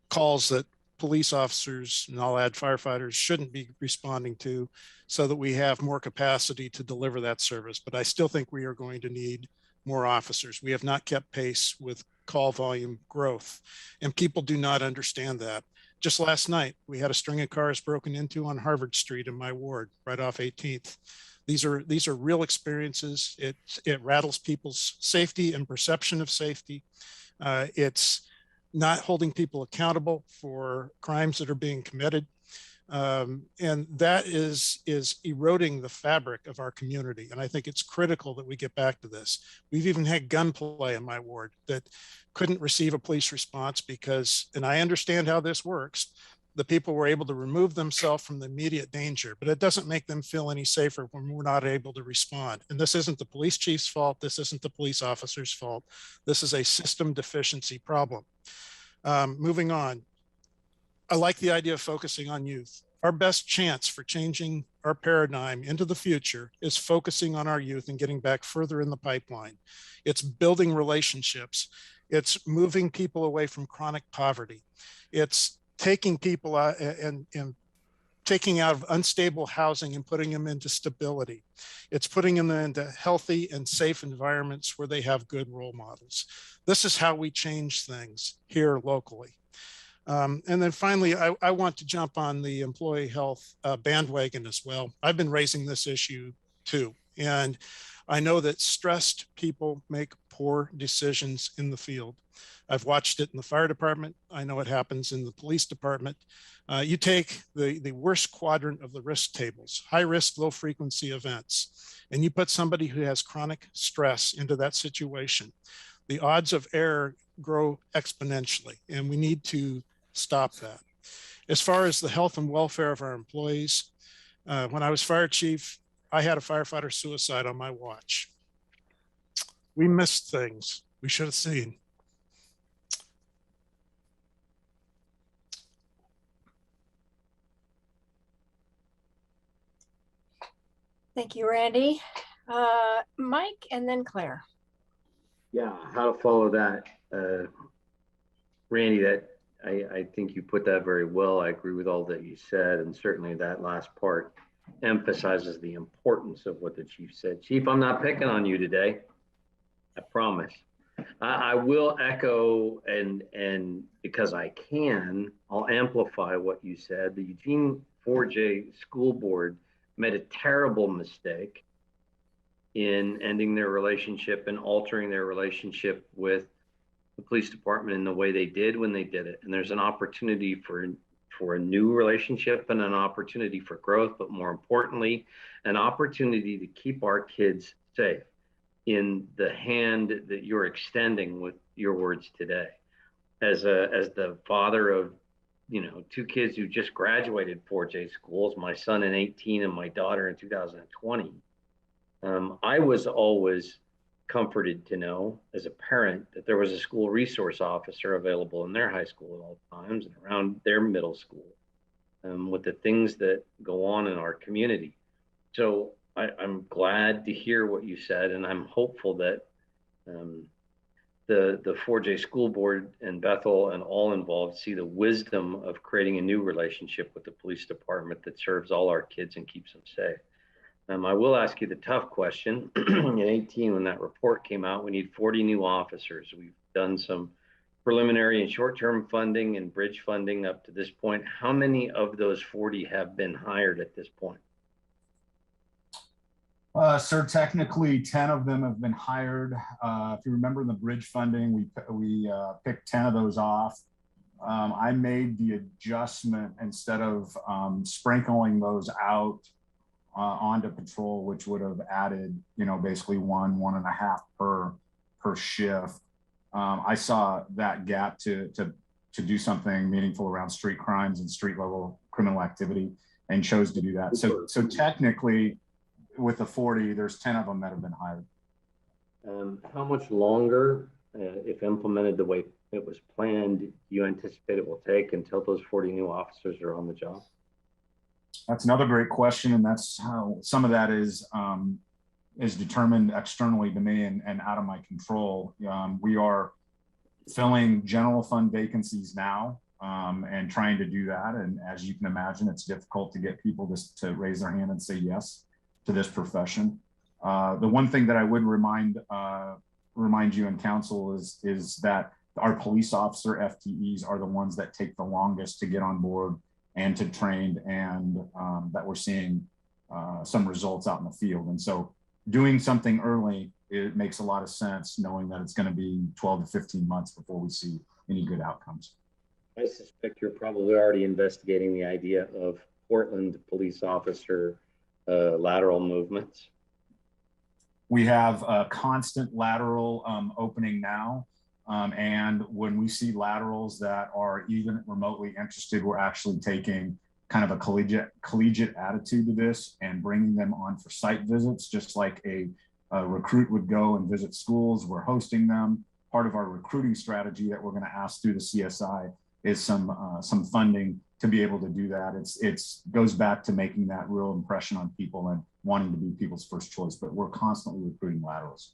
calls that police officers, and I'll add firefighters, shouldn't be responding to, so that we have more capacity to deliver that service. But I still think we are going to need more officers. We have not kept pace with call volume growth, and people do not understand that. Just last night, we had a string of cars broken into on Harvard Street in my ward, right off 18th. These are real experiences. It rattles people's safety and perception of safety. It's not holding people accountable for crimes that are being committed. And that is eroding the fabric of our community. And I think it's critical that we get back to this. We've even had gunplay in my ward that couldn't receive a police response because, and I understand how this works, the people were able to remove themselves from the immediate danger, but it doesn't make them feel any safer when we're not able to respond. And this isn't the police chief's fault. This isn't the police officer's fault. This is a system deficiency problem. Moving on. I like the idea of focusing on youth. Our best chance for changing our paradigm into the future is focusing on our youth and getting back further in the pipeline. It's building relationships. It's moving people away from chronic poverty. It's taking people out and taking out of unstable housing and putting them into stability. It's putting them into healthy and safe environments where they have good role models. This is how we change things here locally. And then finally, I want to jump on the employee health bandwagon as well. I've been raising this issue too. And I know that stressed people make poor decisions in the field. I've watched it in the fire department. I know it happens in the police department. You take the worst quadrant of the risk tables, high risk, low frequency events, and you put somebody who has chronic stress into that situation. The odds of error grow exponentially, and we need to stop that. As far as the health and welfare of our employees, when I was fire chief, I had a firefighter suicide on my watch. We missed things we should have seen. Thank you, Randy. Mike and then Claire. Yeah, how to follow that. Randy, that I think you put that very well. I agree with all that you said, and certainly that last part emphasizes the importance of what the chief said. Chief, I'm not picking on you today. I promise. I will echo and because I can, I'll amplify what you said. The Eugene 4J school board made a terrible mistake in ending their relationship and altering their relationship with the police department in the way they did when they did it. And there's an opportunity for a new relationship and an opportunity for growth, but more importantly, an opportunity to keep our kids safe in the hand that you're extending with your words today. As the father of, two kids who just graduated 4J schools, my son in 2018 and my daughter in 2020, I was always comforted to know as a parent that there was a school resource officer available in their high school at all times and around their middle school with the things that go on in our community. So I'm glad to hear what you said, and I'm hopeful that the 4J school board and Bethel and all involved see the wisdom of creating a new relationship with the police department that serves all our kids and keeps them safe. I will ask you the tough question. In 2018, when that report came out, we need 40 new officers. We've done some preliminary and short-term funding and bridge funding up to this point. How many of those 40 have been hired at this point? Sir, technically 10 of them have been hired. If you remember the bridge funding, we picked 10 of those off. I made the adjustment instead of sprinkling those out onto patrol, which would have added, basically 1.5 per shift. I saw that gap to do something meaningful around street crimes and street level criminal activity, and chose to do that. So technically, with the 40, there's 10 of them that have been hired. How much longer, if implemented the way it was planned, do you anticipate it will take until those 40 new officers are on the job? That's another great question, and that's how some of that is determined externally to me and out of my control. We are filling general fund vacancies now and trying to do that. And as you can imagine, it's difficult to get people to raise their hand and say yes to this profession. The one thing that I would remind you and council is that our police officer FTEs are the ones that take the longest to get on board and to train, and that we're seeing some results out in the field. And so doing something early, it makes a lot of sense, knowing that it's going to be 12 to 15 months before we see any good outcomes. I suspect you're probably already investigating the idea of Portland police officer lateral movements. We have a constant lateral opening now. And when we see laterals that are even remotely interested, we're actually taking kind of a collegiate attitude to this and bringing them on for site visits, just like a recruit would go and visit schools. We're hosting them. Part of our recruiting strategy that we're going to ask through the CSI is some funding to be able to do that. It's goes back to making that real impression on people and wanting to be people's first choice, but we're constantly recruiting laterals.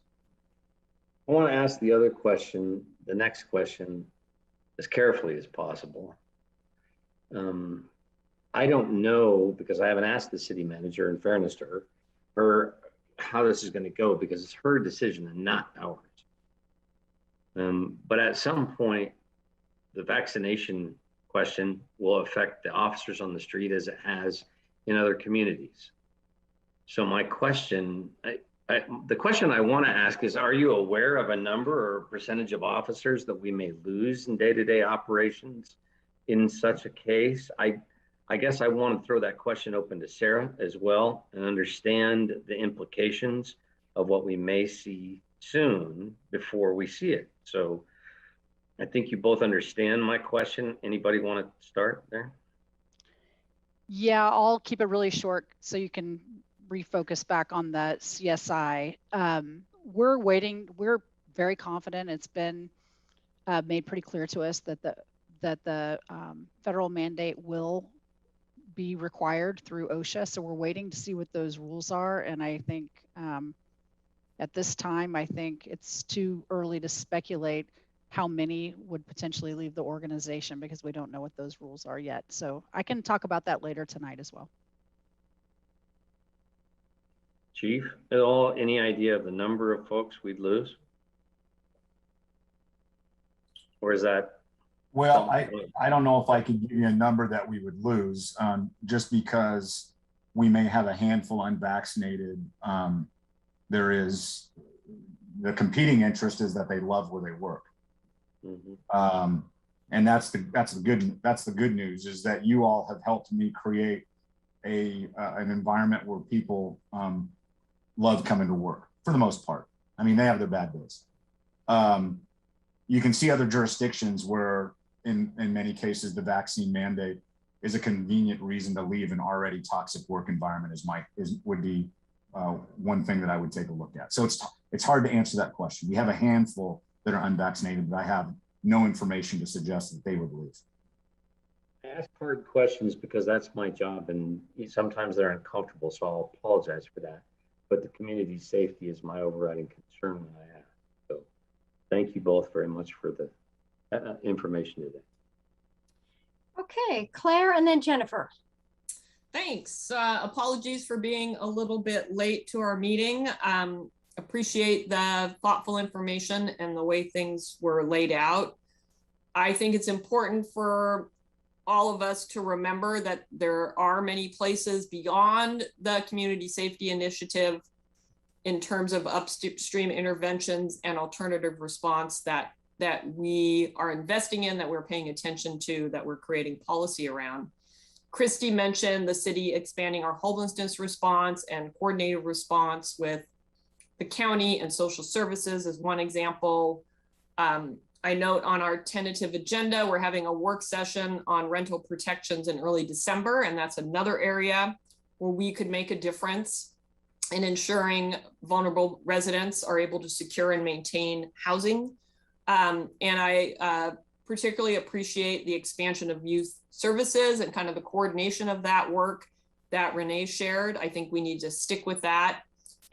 I want to ask the other question, the next question, as carefully as possible. I don't know, because I haven't asked the city manager, in fairness to her how this is going to go, because it's her decision and not ours. But at some point, the vaccination question will affect the officers on the street as it has in other communities. So my question, the question I want to ask is, are you aware of a number or percentage of officers that we may lose in day-to-day operations in such a case? I guess I want to throw that question open to Sarah as well and understand the implications of what we may see soon before we see it. So I think you both understand my question. Anybody want to start there? Yeah, I'll keep it really short so you can refocus back on the CSI. We're waiting. We're very confident. It's been made pretty clear to us that the federal mandate will be required through OSHA. So we're waiting to see what those rules are. And I think at this time, I think it's too early to speculate how many would potentially leave the organization because we don't know what those rules are yet. So I can talk about that later tonight as well. Chief, at all, any idea of the number of folks we'd lose? Or is that? Well, I don't know if I could give you a number that we would lose, just because we may have a handful unvaccinated. There is the competing interest is that they love where they work. Mm-hmm. And that's the good news, is that you all have helped me create an environment where people love coming to work for the most part. I mean, they have their bad days. You can see other jurisdictions where in many cases, the vaccine mandate is a convenient reason to leave an already toxic work environment would be one thing that I would take a look at. So it's hard to answer that question. We have a handful that are unvaccinated, but I have no information to suggest that they would leave. I ask hard questions because that's my job, and sometimes they're uncomfortable, so I'll apologize for that. But the community safety is my overriding concern that I have. So thank you both very much for the information today. Okay, Claire and then Jennifer. Thanks. Apologies for being a little bit late to our meeting. Appreciate the thoughtful information and the way things were laid out. I think it's important for all of us to remember that there are many places beyond the community safety initiative in terms of upstream interventions and alternative response that we are investing in, that we're paying attention to, that we're creating policy around. Christy mentioned the city expanding our homelessness response and coordinated response with the county and social services as one example. I note on our tentative agenda, we're having a work session on rental protections in early December, and that's another area where we could make a difference in ensuring vulnerable residents are able to secure and maintain housing. And I particularly appreciate the expansion of youth services and kind of the coordination of that work that Renee shared. I think we need to stick with that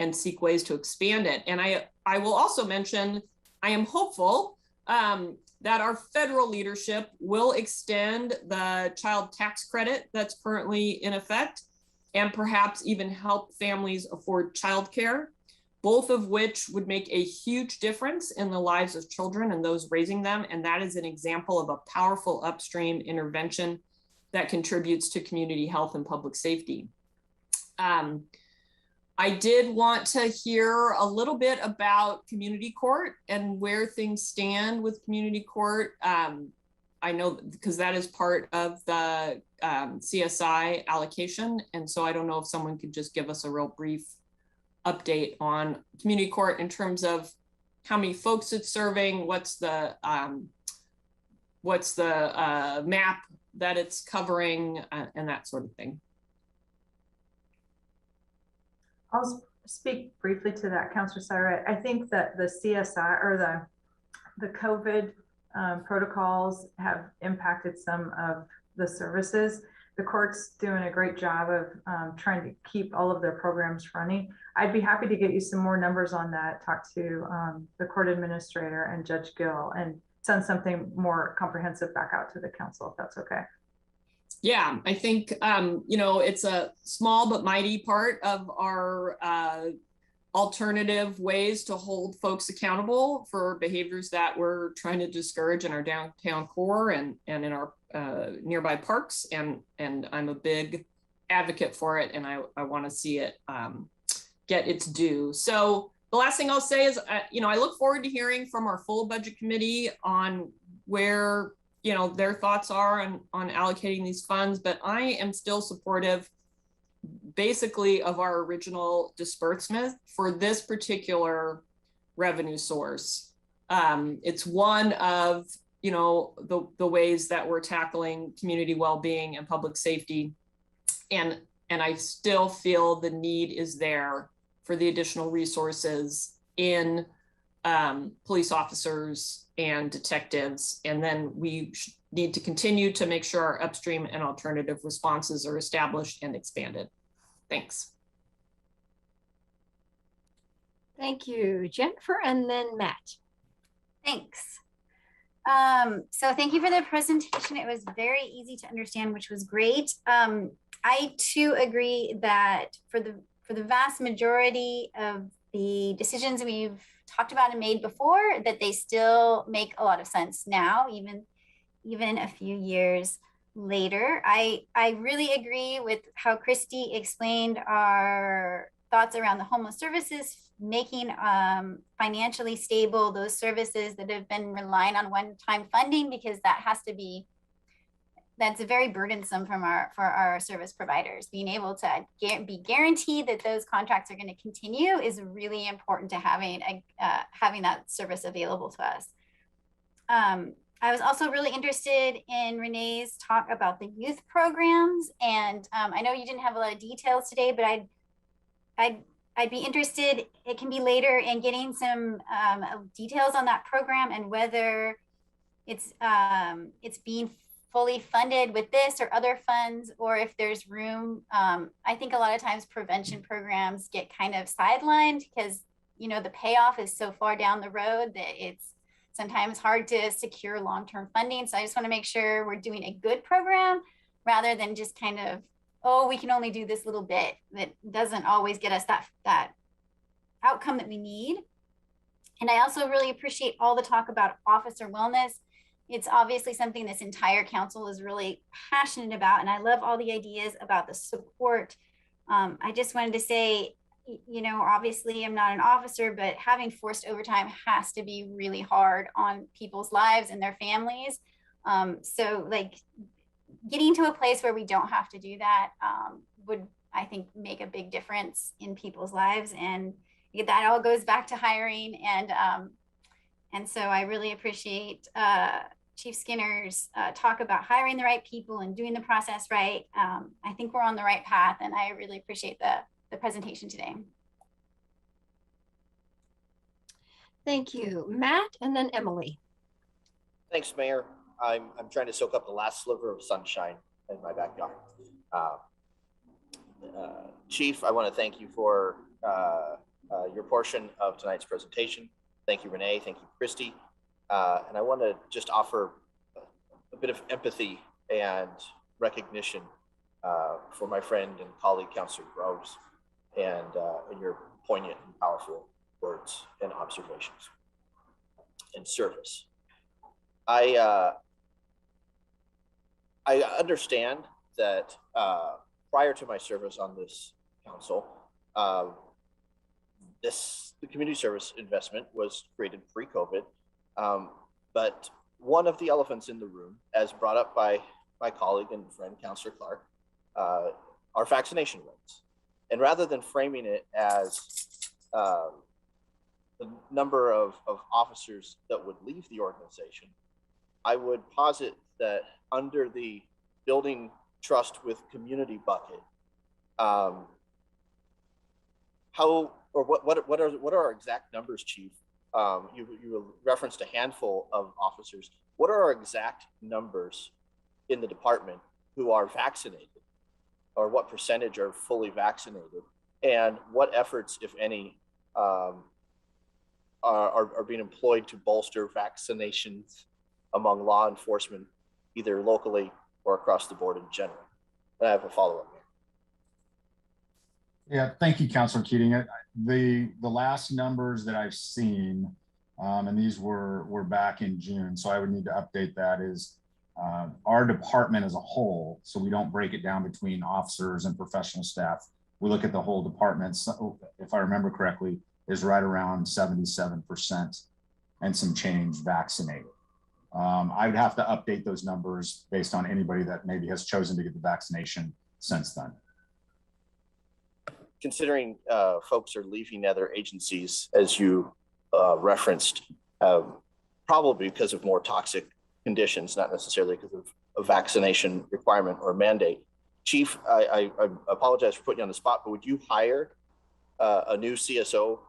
and seek ways to expand it. And I will also mention, I am hopeful that our federal leadership will extend the child tax credit that's currently in effect and perhaps even help families afford childcare. both of which would make a huge difference in the lives of children and those raising them. And that is an example of a powerful upstream intervention that contributes to community health and public safety. I did want to hear a little bit about community court and where things stand with community court. I know because that is part of the CSI allocation. And so I don't know if someone could just give us a real brief update on community court in terms of how many folks it's serving, what's the map that it's covering, and that sort of thing. I'll speak briefly to that, Councilor Syra. I think that the CSI or the COVID protocols have impacted some of the services. The court's doing a great job of trying to keep all of their programs running. I'd be happy to get you some more numbers on that, talk to the court administrator and Judge Gill and send something more comprehensive back out to the council, if that's okay. Yeah, I think, you know, it's a small but mighty part of our alternative ways to hold folks accountable for behaviors that we're trying to discourage in our downtown core and in our nearby parks. And I'm a big advocate for it, and I want to see it get its due. So the last thing I'll say is, you know, I look forward to hearing from our full budget committee on where, you know, their thoughts are on allocating these funds, but I am still supportive basically of our original disbursement for this particular revenue source. It's one of, you know, the ways that we're tackling community well-being and public safety. And I still feel the need is there for the additional resources in police officers and detectives. And then we need to continue to make sure our upstream and alternative responses are established and expanded. Thanks. Thank you, Jennifer, and then Matt. Thanks. So thank you for the presentation. It was very easy to understand, which was great. I too agree that for the vast majority of the decisions we've talked about and made before, that they still make a lot of sense now, even a few years later. I really agree with how Christy explained our thoughts around the homeless services, making financially stable those services that have been relying on one-time funding, because that's very burdensome for our service providers. Being able to be guaranteed that those contracts are going to continue is really important to having that service available to us. I was also really interested in Renee's talk about the youth programs, and I know you didn't have a lot of details today, but I'd be interested, it can be later, in getting some details on that program and whether it's being fully funded with this or other funds, or if there's room. I think a lot of times prevention programs get kind of sidelined because, you know, the payoff is so far down the road that it's sometimes hard to secure long-term funding. So I just want to make sure we're doing a good program rather than just kind of, oh, we can only do this little bit that doesn't always get us that outcome that we need. And I also really appreciate all the talk about officer wellness. It's obviously something this entire council is really passionate about, and I love all the ideas about the support. I just wanted to say, you know, obviously I'm not an officer, but having forced overtime has to be really hard on people's lives and their families. So like getting to a place where we don't have to do that would, I think, make a big difference in people's lives. And that all goes back to hiring. And so I really appreciate Chief Skinner's talk about hiring the right people and doing the process right. I think we're on the right path, and I really appreciate the presentation today. Thank you, Matt, and then Emily. Thanks, Mayor. I'm trying to soak up the last sliver of sunshine in my backyard. Chief, I want to thank you for your portion of tonight's presentation. Thank you, Renee. Thank you, Christy. And I want to just offer a bit of empathy and recognition for my friend and colleague, Councilor Groves, and your poignant and powerful words and observations in service. I understand that prior to my service on this council, the community service investment was created pre-COVID, but one of the elephants in the room, as brought up by my colleague and friend, Councillor Clark, are vaccination rates. And rather than framing it as the number of officers that would leave the organization, I would posit that under the building trust with community bucket, what are our exact numbers, Chief? You referenced a handful of officers. What are our exact numbers in the department who are vaccinated, or what percentage are fully vaccinated, and what efforts, if any, are being employed to bolster vaccinations among law enforcement, either locally or across the board in general? And I have a follow-up. Yeah, thank you, Councilor Keating. The last numbers that I've seen, and these were back in June, so I would need to update that, is our department as a whole, so we don't break it down between officers and professional staff. We look at the whole department, so if I remember correctly, is right around 77% and some change vaccinated. I would have to update those numbers based on anybody that maybe has chosen to get the vaccination since then. Considering folks are leaving other agencies, as you referenced, probably because of more toxic conditions, not necessarily because of a vaccination requirement or mandate. Chief, I apologize for putting you on the spot, but would you hire a new CSO,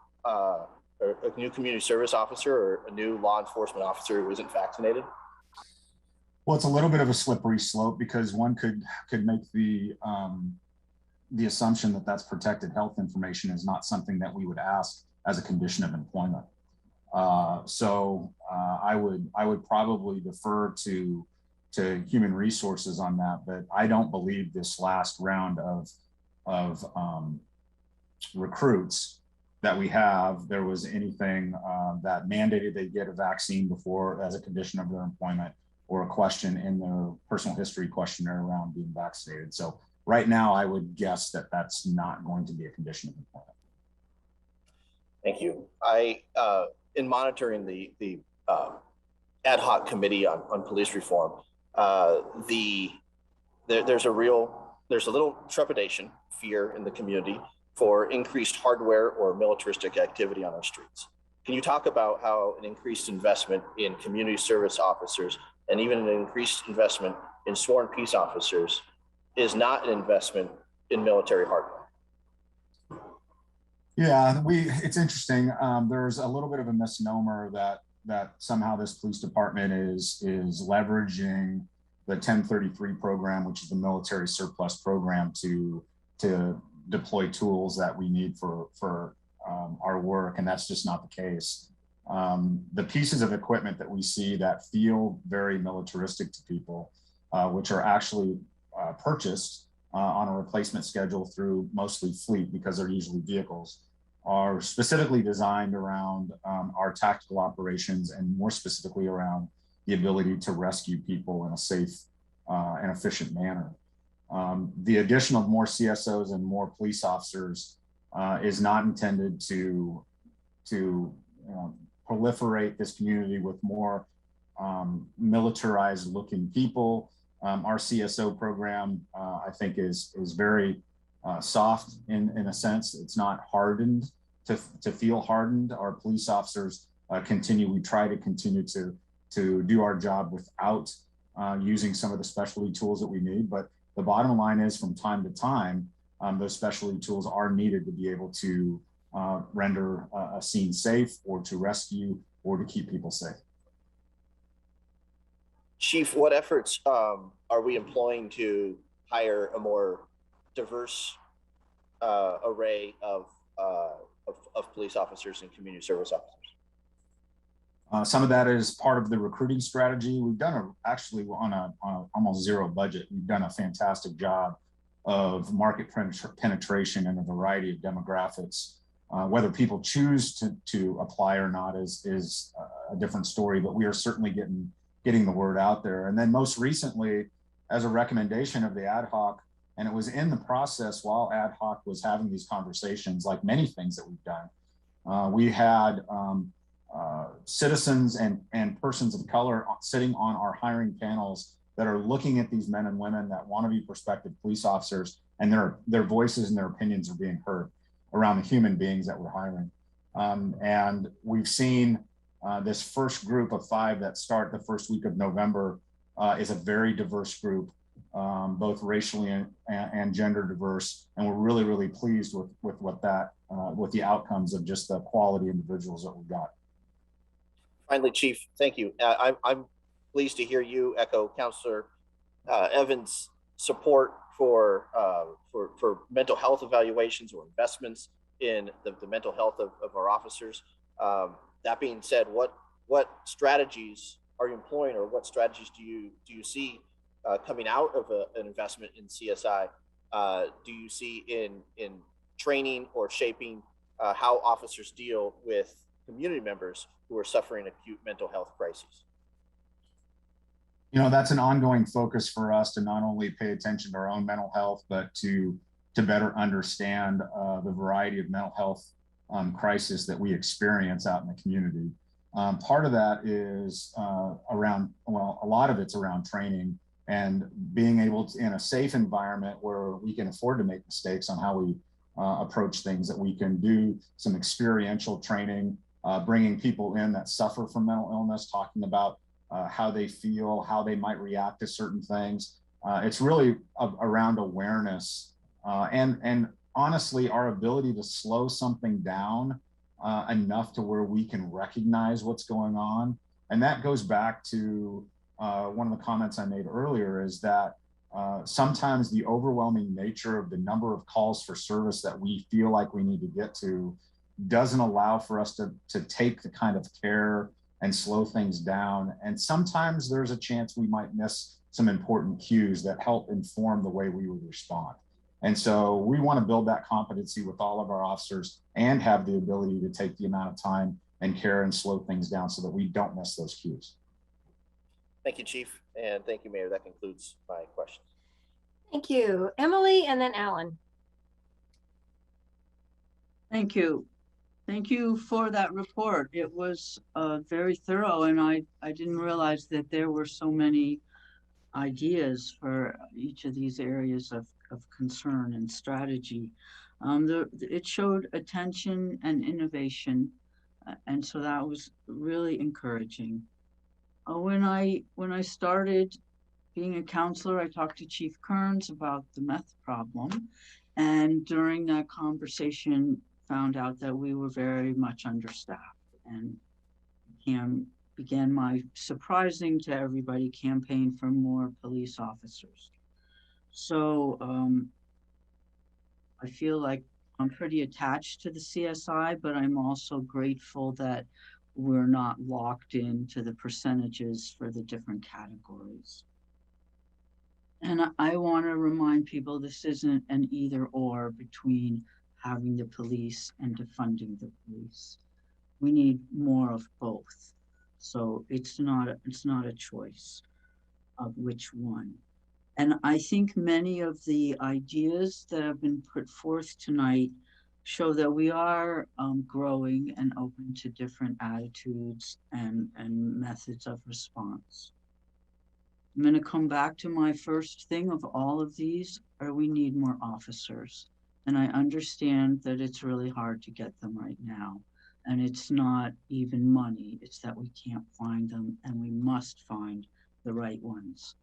or a new community service officer, or a new law enforcement officer who isn't vaccinated? Well, it's a little bit of a slippery slope, because one could make the assumption that that's protected health information is not something that we would ask as a condition of employment. So I would probably defer to human resources on that, but I don't believe this last round of recruits that we have, there was anything that mandated they get a vaccine before as a condition of their employment, or a question in their personal history questionnaire around being vaccinated. So right now, I would guess that that's not going to be a condition of employment. Thank you. In monitoring the ad hoc committee on police reform, there's a little trepidation, fear in the community for increased hardware or militaristic activity on our streets. Can you talk about how an increased investment in community service officers, and even an increased investment in sworn peace officers, is not an investment in military hardware? Yeah, it's interesting. There's a little bit of a misnomer that somehow this police department is leveraging the 1033 program, which is the military surplus program, to deploy tools that we need for our work, and that's just not the case. The pieces of equipment that we see that feel very militaristic to people, which are actually purchased on a replacement schedule through mostly fleet, because they're usually vehicles, are specifically designed around our tactical operations, and more specifically around the ability to rescue people in a safe and efficient manner. The addition of more CSOs and more police officers is not intended to proliferate this community with more militarized looking people. Our CSO program, I think, is very soft in a sense. It's not hardened to feel hardened. Our police officers we try to continue to do our job without using some of the specialty tools that we need. But the bottom line is, from time to time, those specialty tools are needed to be able to render a scene safe, or to rescue, or to keep people safe. Chief, what efforts are we employing to hire a more diverse array of police officers and community service officers? Some of that is part of the recruiting strategy. We've done actually on a almost zero budget, we've done a fantastic job of market penetration in a variety of demographics Whether people choose to apply or not is a different story, but we are certainly getting the word out there. And then most recently, as a recommendation of the ad hoc, and it was in the process while ad hoc was having these conversations, like many things that we've done, we had citizens and persons of color sitting on our hiring panels that are looking at these men and women that want to be prospective police officers, and their voices and their opinions are being heard around the human beings that we're hiring. And we've seen this first group of 5 that start the first week of November is a very diverse group, both racially and gender diverse. And we're really, really pleased with what that, with the outcomes of just the quality individuals that we've got. Finally, Chief, thank you. I'm pleased to hear you echo Councillor Evans' support for mental health evaluations or investments in the mental health of our officers. That being said, what strategies are you employing, or what strategies do you see coming out of an investment in CSI? Do you see in training or shaping how officers deal with community members who are suffering acute mental health crises? You know, that's an ongoing focus for us to not only pay attention to our own mental health, but to better understand the variety of mental health crisis that we experience out in the community. Part of that is around, well, a lot of it's around training and being able to, in a safe environment where we can afford to make mistakes on how we approach things, that we can do some experiential training, bringing people in that suffer from mental illness, talking about how they feel, how they might react to certain things. It's really around awareness and honestly, our ability to slow something down enough to where we can recognize what's going on. And that goes back to one of the comments I made earlier, is that sometimes the overwhelming nature of the number of calls for service that we feel like we need to get to doesn't allow for us to take the kind of care and slow things down. And sometimes there's a chance we might miss some important cues that help inform the way we would respond. And so we want to build that competency with all of our officers and have the ability to take the amount of time and care and slow things down so that we don't miss those cues. Thank you, Chief. And thank you, Mayor. That concludes my questions. Thank you, Emily, and then Alan. Thank you. Thank you for that report. It was very thorough, and I didn't realize that there were so many ideas for each of these areas of concern and strategy. It showed attention and innovation, and so that was really encouraging. When I started being a counselor, I talked to Chief Kearns about the meth problem, and during that conversation found out that we were very much understaffed, and began my surprising to everybody campaign for more police officers. So I feel like I'm pretty attached to the CSI, but I'm also grateful that we're not locked into the percentages for the different categories. And I want to remind people this isn't an either or between having the police and defunding the police. We need more of both. So it's not a choice of which one. And I think many of the ideas that have been put forth tonight show that we are growing and open to different attitudes and methods of response. I'm going to come back to my first thing of all of these, or we need more officers. And I understand that it's really hard to get them right now. And it's not even money, it's that we can't find them, and we must find the right ones.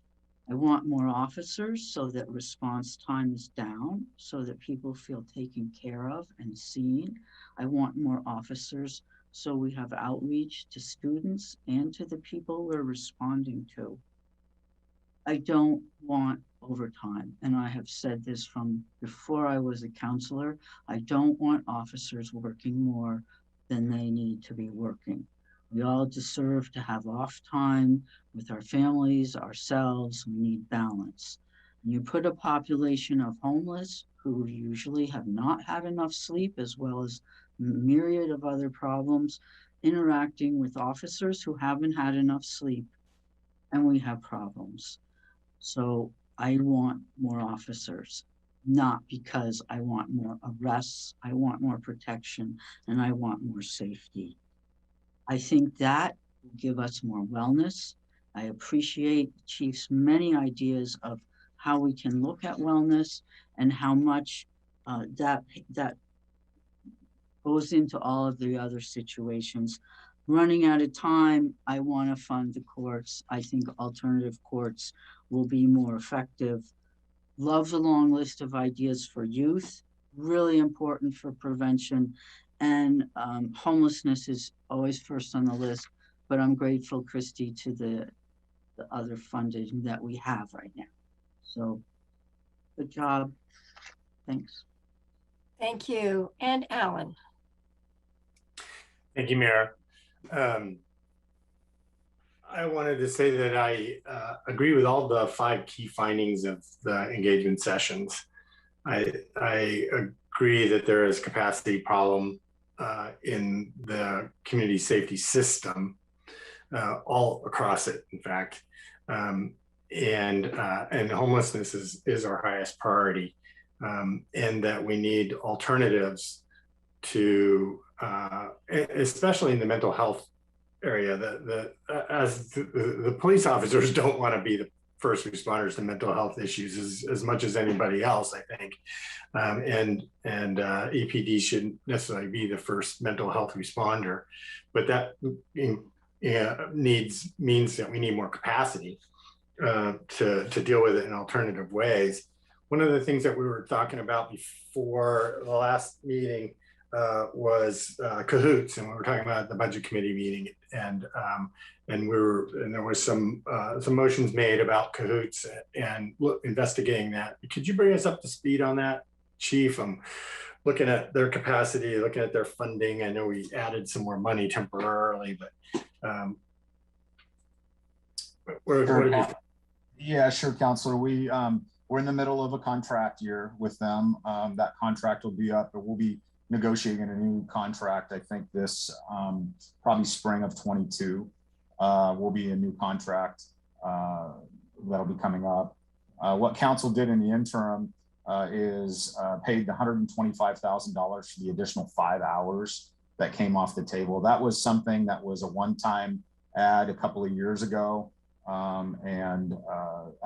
I want more officers so that response time is down, so that people feel taken care of and seen. I want more officers so we have outreach to students and to the people we're responding to. I don't want overtime, and I have said this from before I was a counselor. I don't want officers working more than they need to be working. We all deserve to have off time with our families, ourselves. We need balance. And you put a population of homeless who usually have not had enough sleep, as well as myriad of other problems, interacting with officers who haven't had enough sleep, and we have problems. So I want more officers, not because I want more arrests. I want more protection, and I want more safety. I think that will give us more wellness. I appreciate the Chief's many ideas of how we can look at wellness and how much that goes into all of the other situations. Running out of time, I want to fund the courts. I think alternative courts will be more effective. Love the long list of ideas for youth, really important for prevention. And homelessness is always first on the list, but I'm grateful, Christy, to the other funding that we have right now. So good job. Thanks. Thank you. And Alan. Thank you, Mayor. I wanted to say that I agree with all the 5 key findings of the engagement sessions. I agree that there is capacity problem in the community safety system, all across it, in fact. And homelessness is our highest priority, and that we need alternatives to, especially in the mental health area, as the police officers don't want to be the first responders to mental health issues as much as anybody else, I think. And EPD shouldn't necessarily be the first mental health responder, but that means that we need more capacity to deal with it in alternative ways. One of the things that we were talking about before the last meeting was cahoots, and we were talking about the budget committee meeting, and there was some motions made about cahoots and investigating that. Could you bring us up to speed on that, Chief? I'm looking at their capacity, looking at their funding. I know we added some more money temporarily, but yeah, sure, Counselor. We're in the middle of a contract year with them. That contract will be up, but we'll be negotiating a new contract. I think this probably spring of 22 will be a new contract that'll be coming up. What council did in the interim is paid $125,000 for the additional 5 hours that came off the table. That was something that was a one-time add a couple of years ago.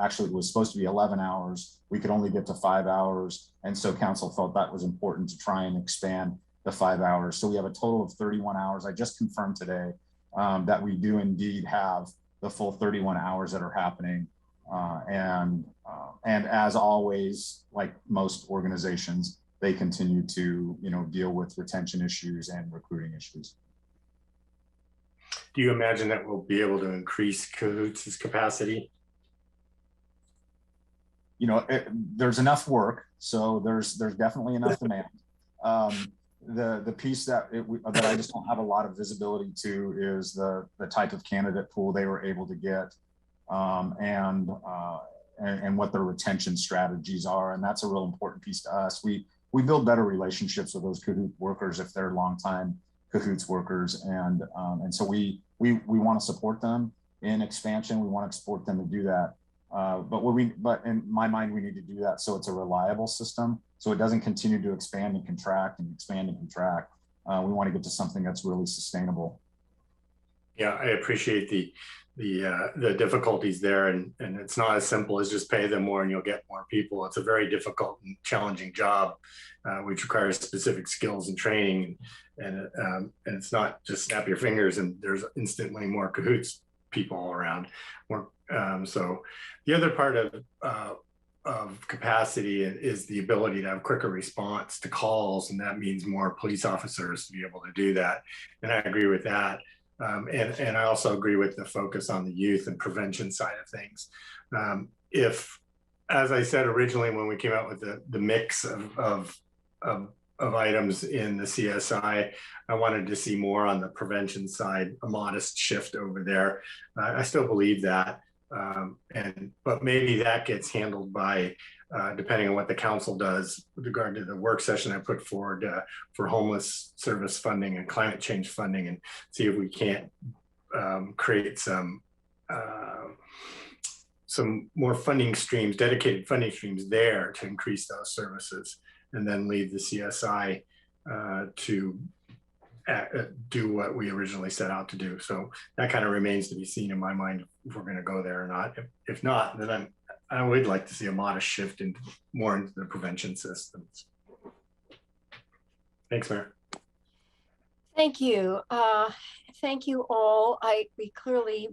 Actually it was supposed to be 11 hours. We could only get to 5 hours. And so council felt that was important to try and expand the 5 hours. So we have a total of 31 hours. I just confirmed today that we do indeed have the full 31 hours that are happening. And as always, like most organizations, they continue to, deal with retention issues and recruiting issues. Do you imagine that we'll be able to increase cahoots' capacity? There's enough work, so there's definitely enough demand. The piece that I just don't have a lot of visibility to is the type of candidate pool they were able to get, and what their retention strategies are, and that's a real important piece to us. We build better relationships with those Kahoot workers if they're longtime Kahoots workers, and so we want to support them in expansion. We want to support them to do that, but in my mind, we need to do that so it's a reliable system, so it doesn't continue to expand and contract and expand and contract. We want to get to something that's really sustainable. Yeah, I appreciate the difficulties there, and it's not as simple as just pay them more and you'll get more people. It's a very difficult and challenging job, which requires specific skills and training, and it's not just snap your fingers and there's instantly more Kahoots people all around. So the other part of capacity is the ability to have quicker response to calls, and that means more police officers to be able to do that. And I agree with that. And I also agree with the focus on the youth and prevention side of things. If, as I said originally, when we came out with the mix of items in the CSI, I wanted to see more on the prevention side, a modest shift over there. I still believe that, but maybe that gets handled by depending on what the council does with regard to the work session I put forward for homeless service funding and climate change funding, and see if we can't create some more funding streams, dedicated funding streams there to increase those services, and then leave the CSI to do what we originally set out to do. So that kind of remains to be seen in my mind if we're going to go there or not. If not, then I would like to see a modest shift more into the prevention systems. Thanks, Mayor. Thank you. Thank you all.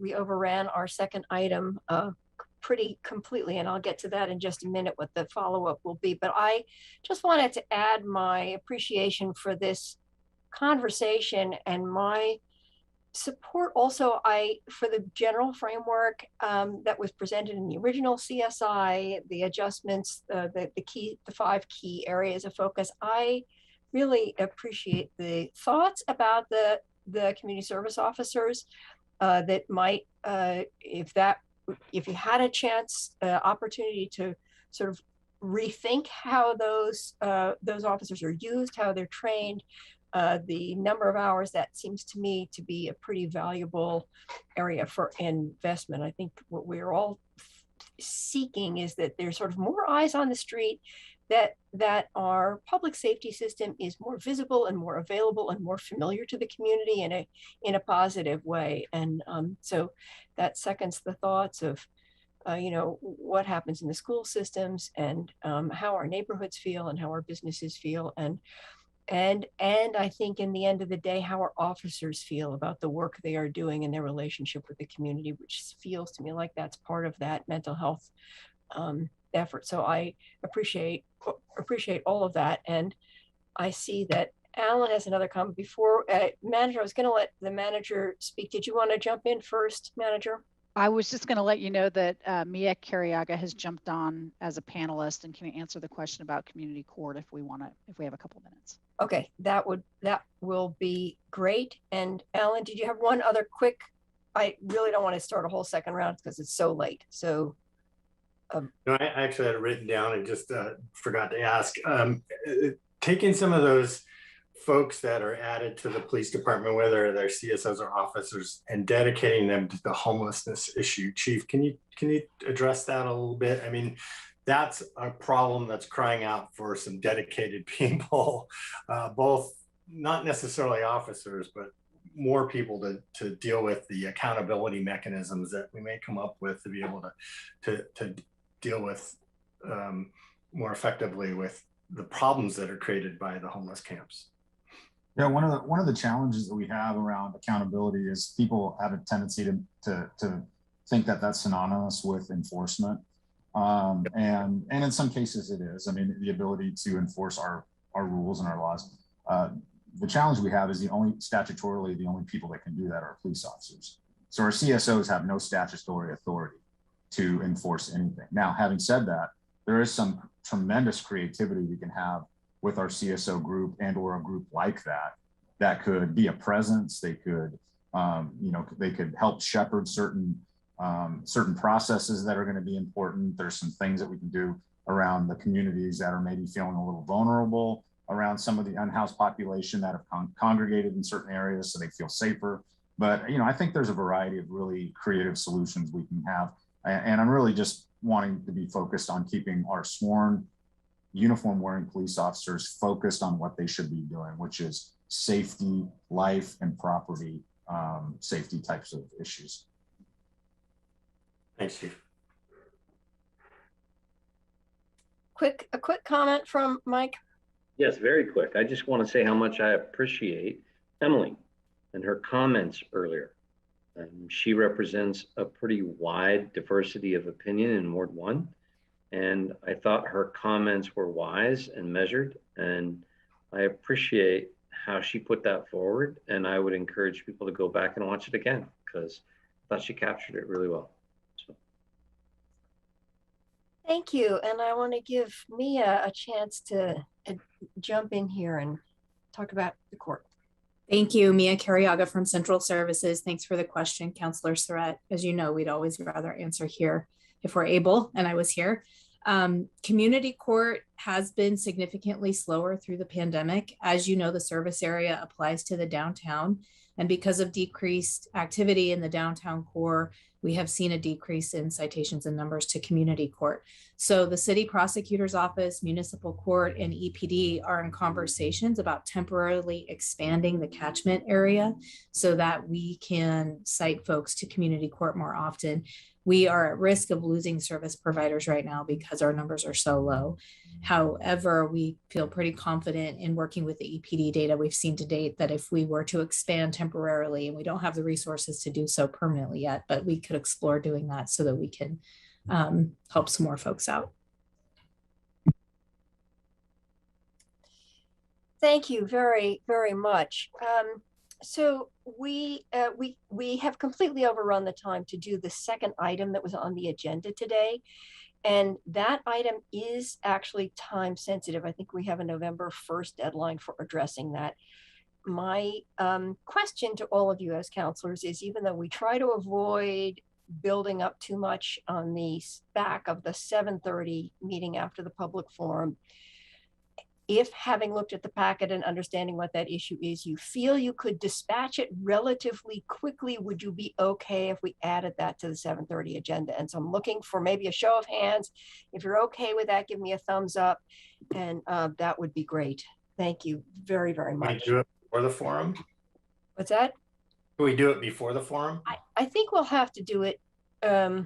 We overran our second item pretty completely, and I'll get to that in just a minute, what the follow-up will be. But I just wanted to add my appreciation for this conversation and my support also for the general framework that was presented in the original CSI, the adjustments, the 5 key areas of focus. I really appreciate the thoughts about the community service officers that might, if you had a chance, opportunity to sort of rethink how those officers are used, how they're trained, the number of hours, that seems to me to be a pretty valuable area for investment. I think what we're all seeking is that there's sort of more eyes on the street, that our public safety system is more visible and more available and more familiar to the community in a positive way. And so that seconds the thoughts of what happens in the school systems, and how our neighborhoods feel and how our businesses feel, and I think in the end of the day, how our officers feel about the work they are doing in their relationship with the community, which feels to me like that's part of that mental health effort. So I appreciate all of that. And I see that Alan has another comment. Before manager, I was going to let the manager speak. Did you want to jump in first, manager? I was just going to let you know that Mia Carriaga has jumped on as a panelist and can answer the question about community court if we have a couple minutes. Okay, that will be great. And Alan, did you have one other quick? I really don't want to start a whole second round because it's so late. So. No, I actually had it written down and just forgot to ask. Taking some of those folks that are added to the police department, whether they're CSOs or officers, and dedicating them to the homelessness issue, Chief, can you address that a little bit? I mean, that's a problem that's crying out for some dedicated people, both not necessarily officers, but more people to deal with the accountability mechanisms that we may come up with to be able to deal with more effectively with the problems that are created by the homeless camps. Yeah, one of the challenges that we have around accountability is people have a tendency to think that that's synonymous with enforcement, and in some cases it is. I mean, the ability to enforce our rules and our laws. The challenge we have is statutorily the only people that can do that are police officers. So our CSOs have no statutory authority to enforce anything. Now, having said that, there is some tremendous creativity we can have with our CSO group or a group like that could be a presence. They could, they could help shepherd certain processes that are going to be important. There's some things that we can do around the communities that are maybe feeling a little vulnerable, around some of the unhoused population that have congregated in certain areas so they feel safer. But, I think there's a variety of really creative solutions we can have. And I'm really just wanting to be focused on keeping our sworn uniform wearing police officers focused on what they should be doing, which is safety, life, and property safety types of issues. Thanks, Chief. A quick comment from Mike. Yes, very quick. I just want to say how much I appreciate Emily and her comments earlier. She represents a pretty wide diversity of opinion in Ward 1. And I thought her comments were wise and measured. And I appreciate how she put that forward. And I would encourage people to go back and watch it again, because I thought she captured it really well. So. Thank you. And I want to give Mia a chance to jump in here and talk about the court. Thank you, Mia Carriaga from Central Services. Thanks for the question, Councilor Surratt. As you know, we'd always rather answer here if we're able, and I was here. Community court has been significantly slower through the pandemic. As you know, the service area applies to the downtown. And because of decreased activity in the downtown core, we have seen a decrease in citations and numbers to community court. So the city prosecutor's office, municipal court, and EPD are in conversations about temporarily expanding the catchment area so that we can cite folks to community court more often. We are at risk of losing service providers right now because our numbers are so low. However, we feel pretty confident in working with the EPD data we've seen to date that if we were to expand temporarily, and we don't have the resources to do so permanently yet, but we could explore doing that so that we can help some more folks out. Thank you very, very much. So we have completely overrun the time to do the second item that was on the agenda today. And that item is actually time sensitive. I think we have a November 1st deadline for addressing that. My question to all of you as counselors is, even though we try to avoid building up too much on the back of the 7:30 meeting after the public forum, if, having looked at the packet and understanding what that issue is, you feel you could dispatch it relatively quickly, would you be okay if we added that to the 7:30 agenda? And so I'm looking for maybe a show of hands. If you're okay with that, give me a thumbs up, and that would be great. Thank you very, very much. Can we do it before the forum? What's that? Can we do it before the forum? I think we'll have to do it. That's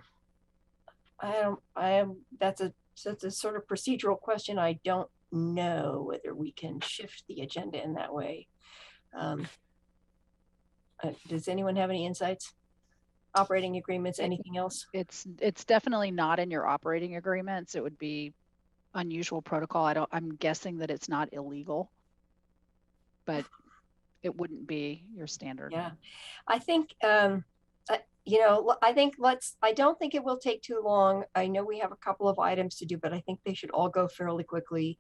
a sort of procedural question. I don't know whether we can shift the agenda in that way. Does anyone have any insights? Operating agreements, anything else? It's definitely not in your operating agreements. It would be unusual protocol. I'm guessing that it's not illegal, but it wouldn't be your standard. Yeah, I think I don't think it will take too long. I know we have a couple of items to do, but I think they should all go fairly quickly.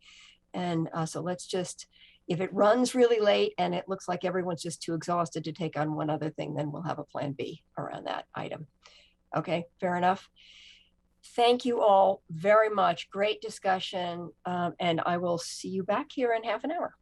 And so let's just, if it runs really late and it looks like everyone's just too exhausted to take on one other thing, then we'll have a plan B around that item. Okay, fair enough. Thank you all very much. Great discussion. And I will see you back here in half an hour.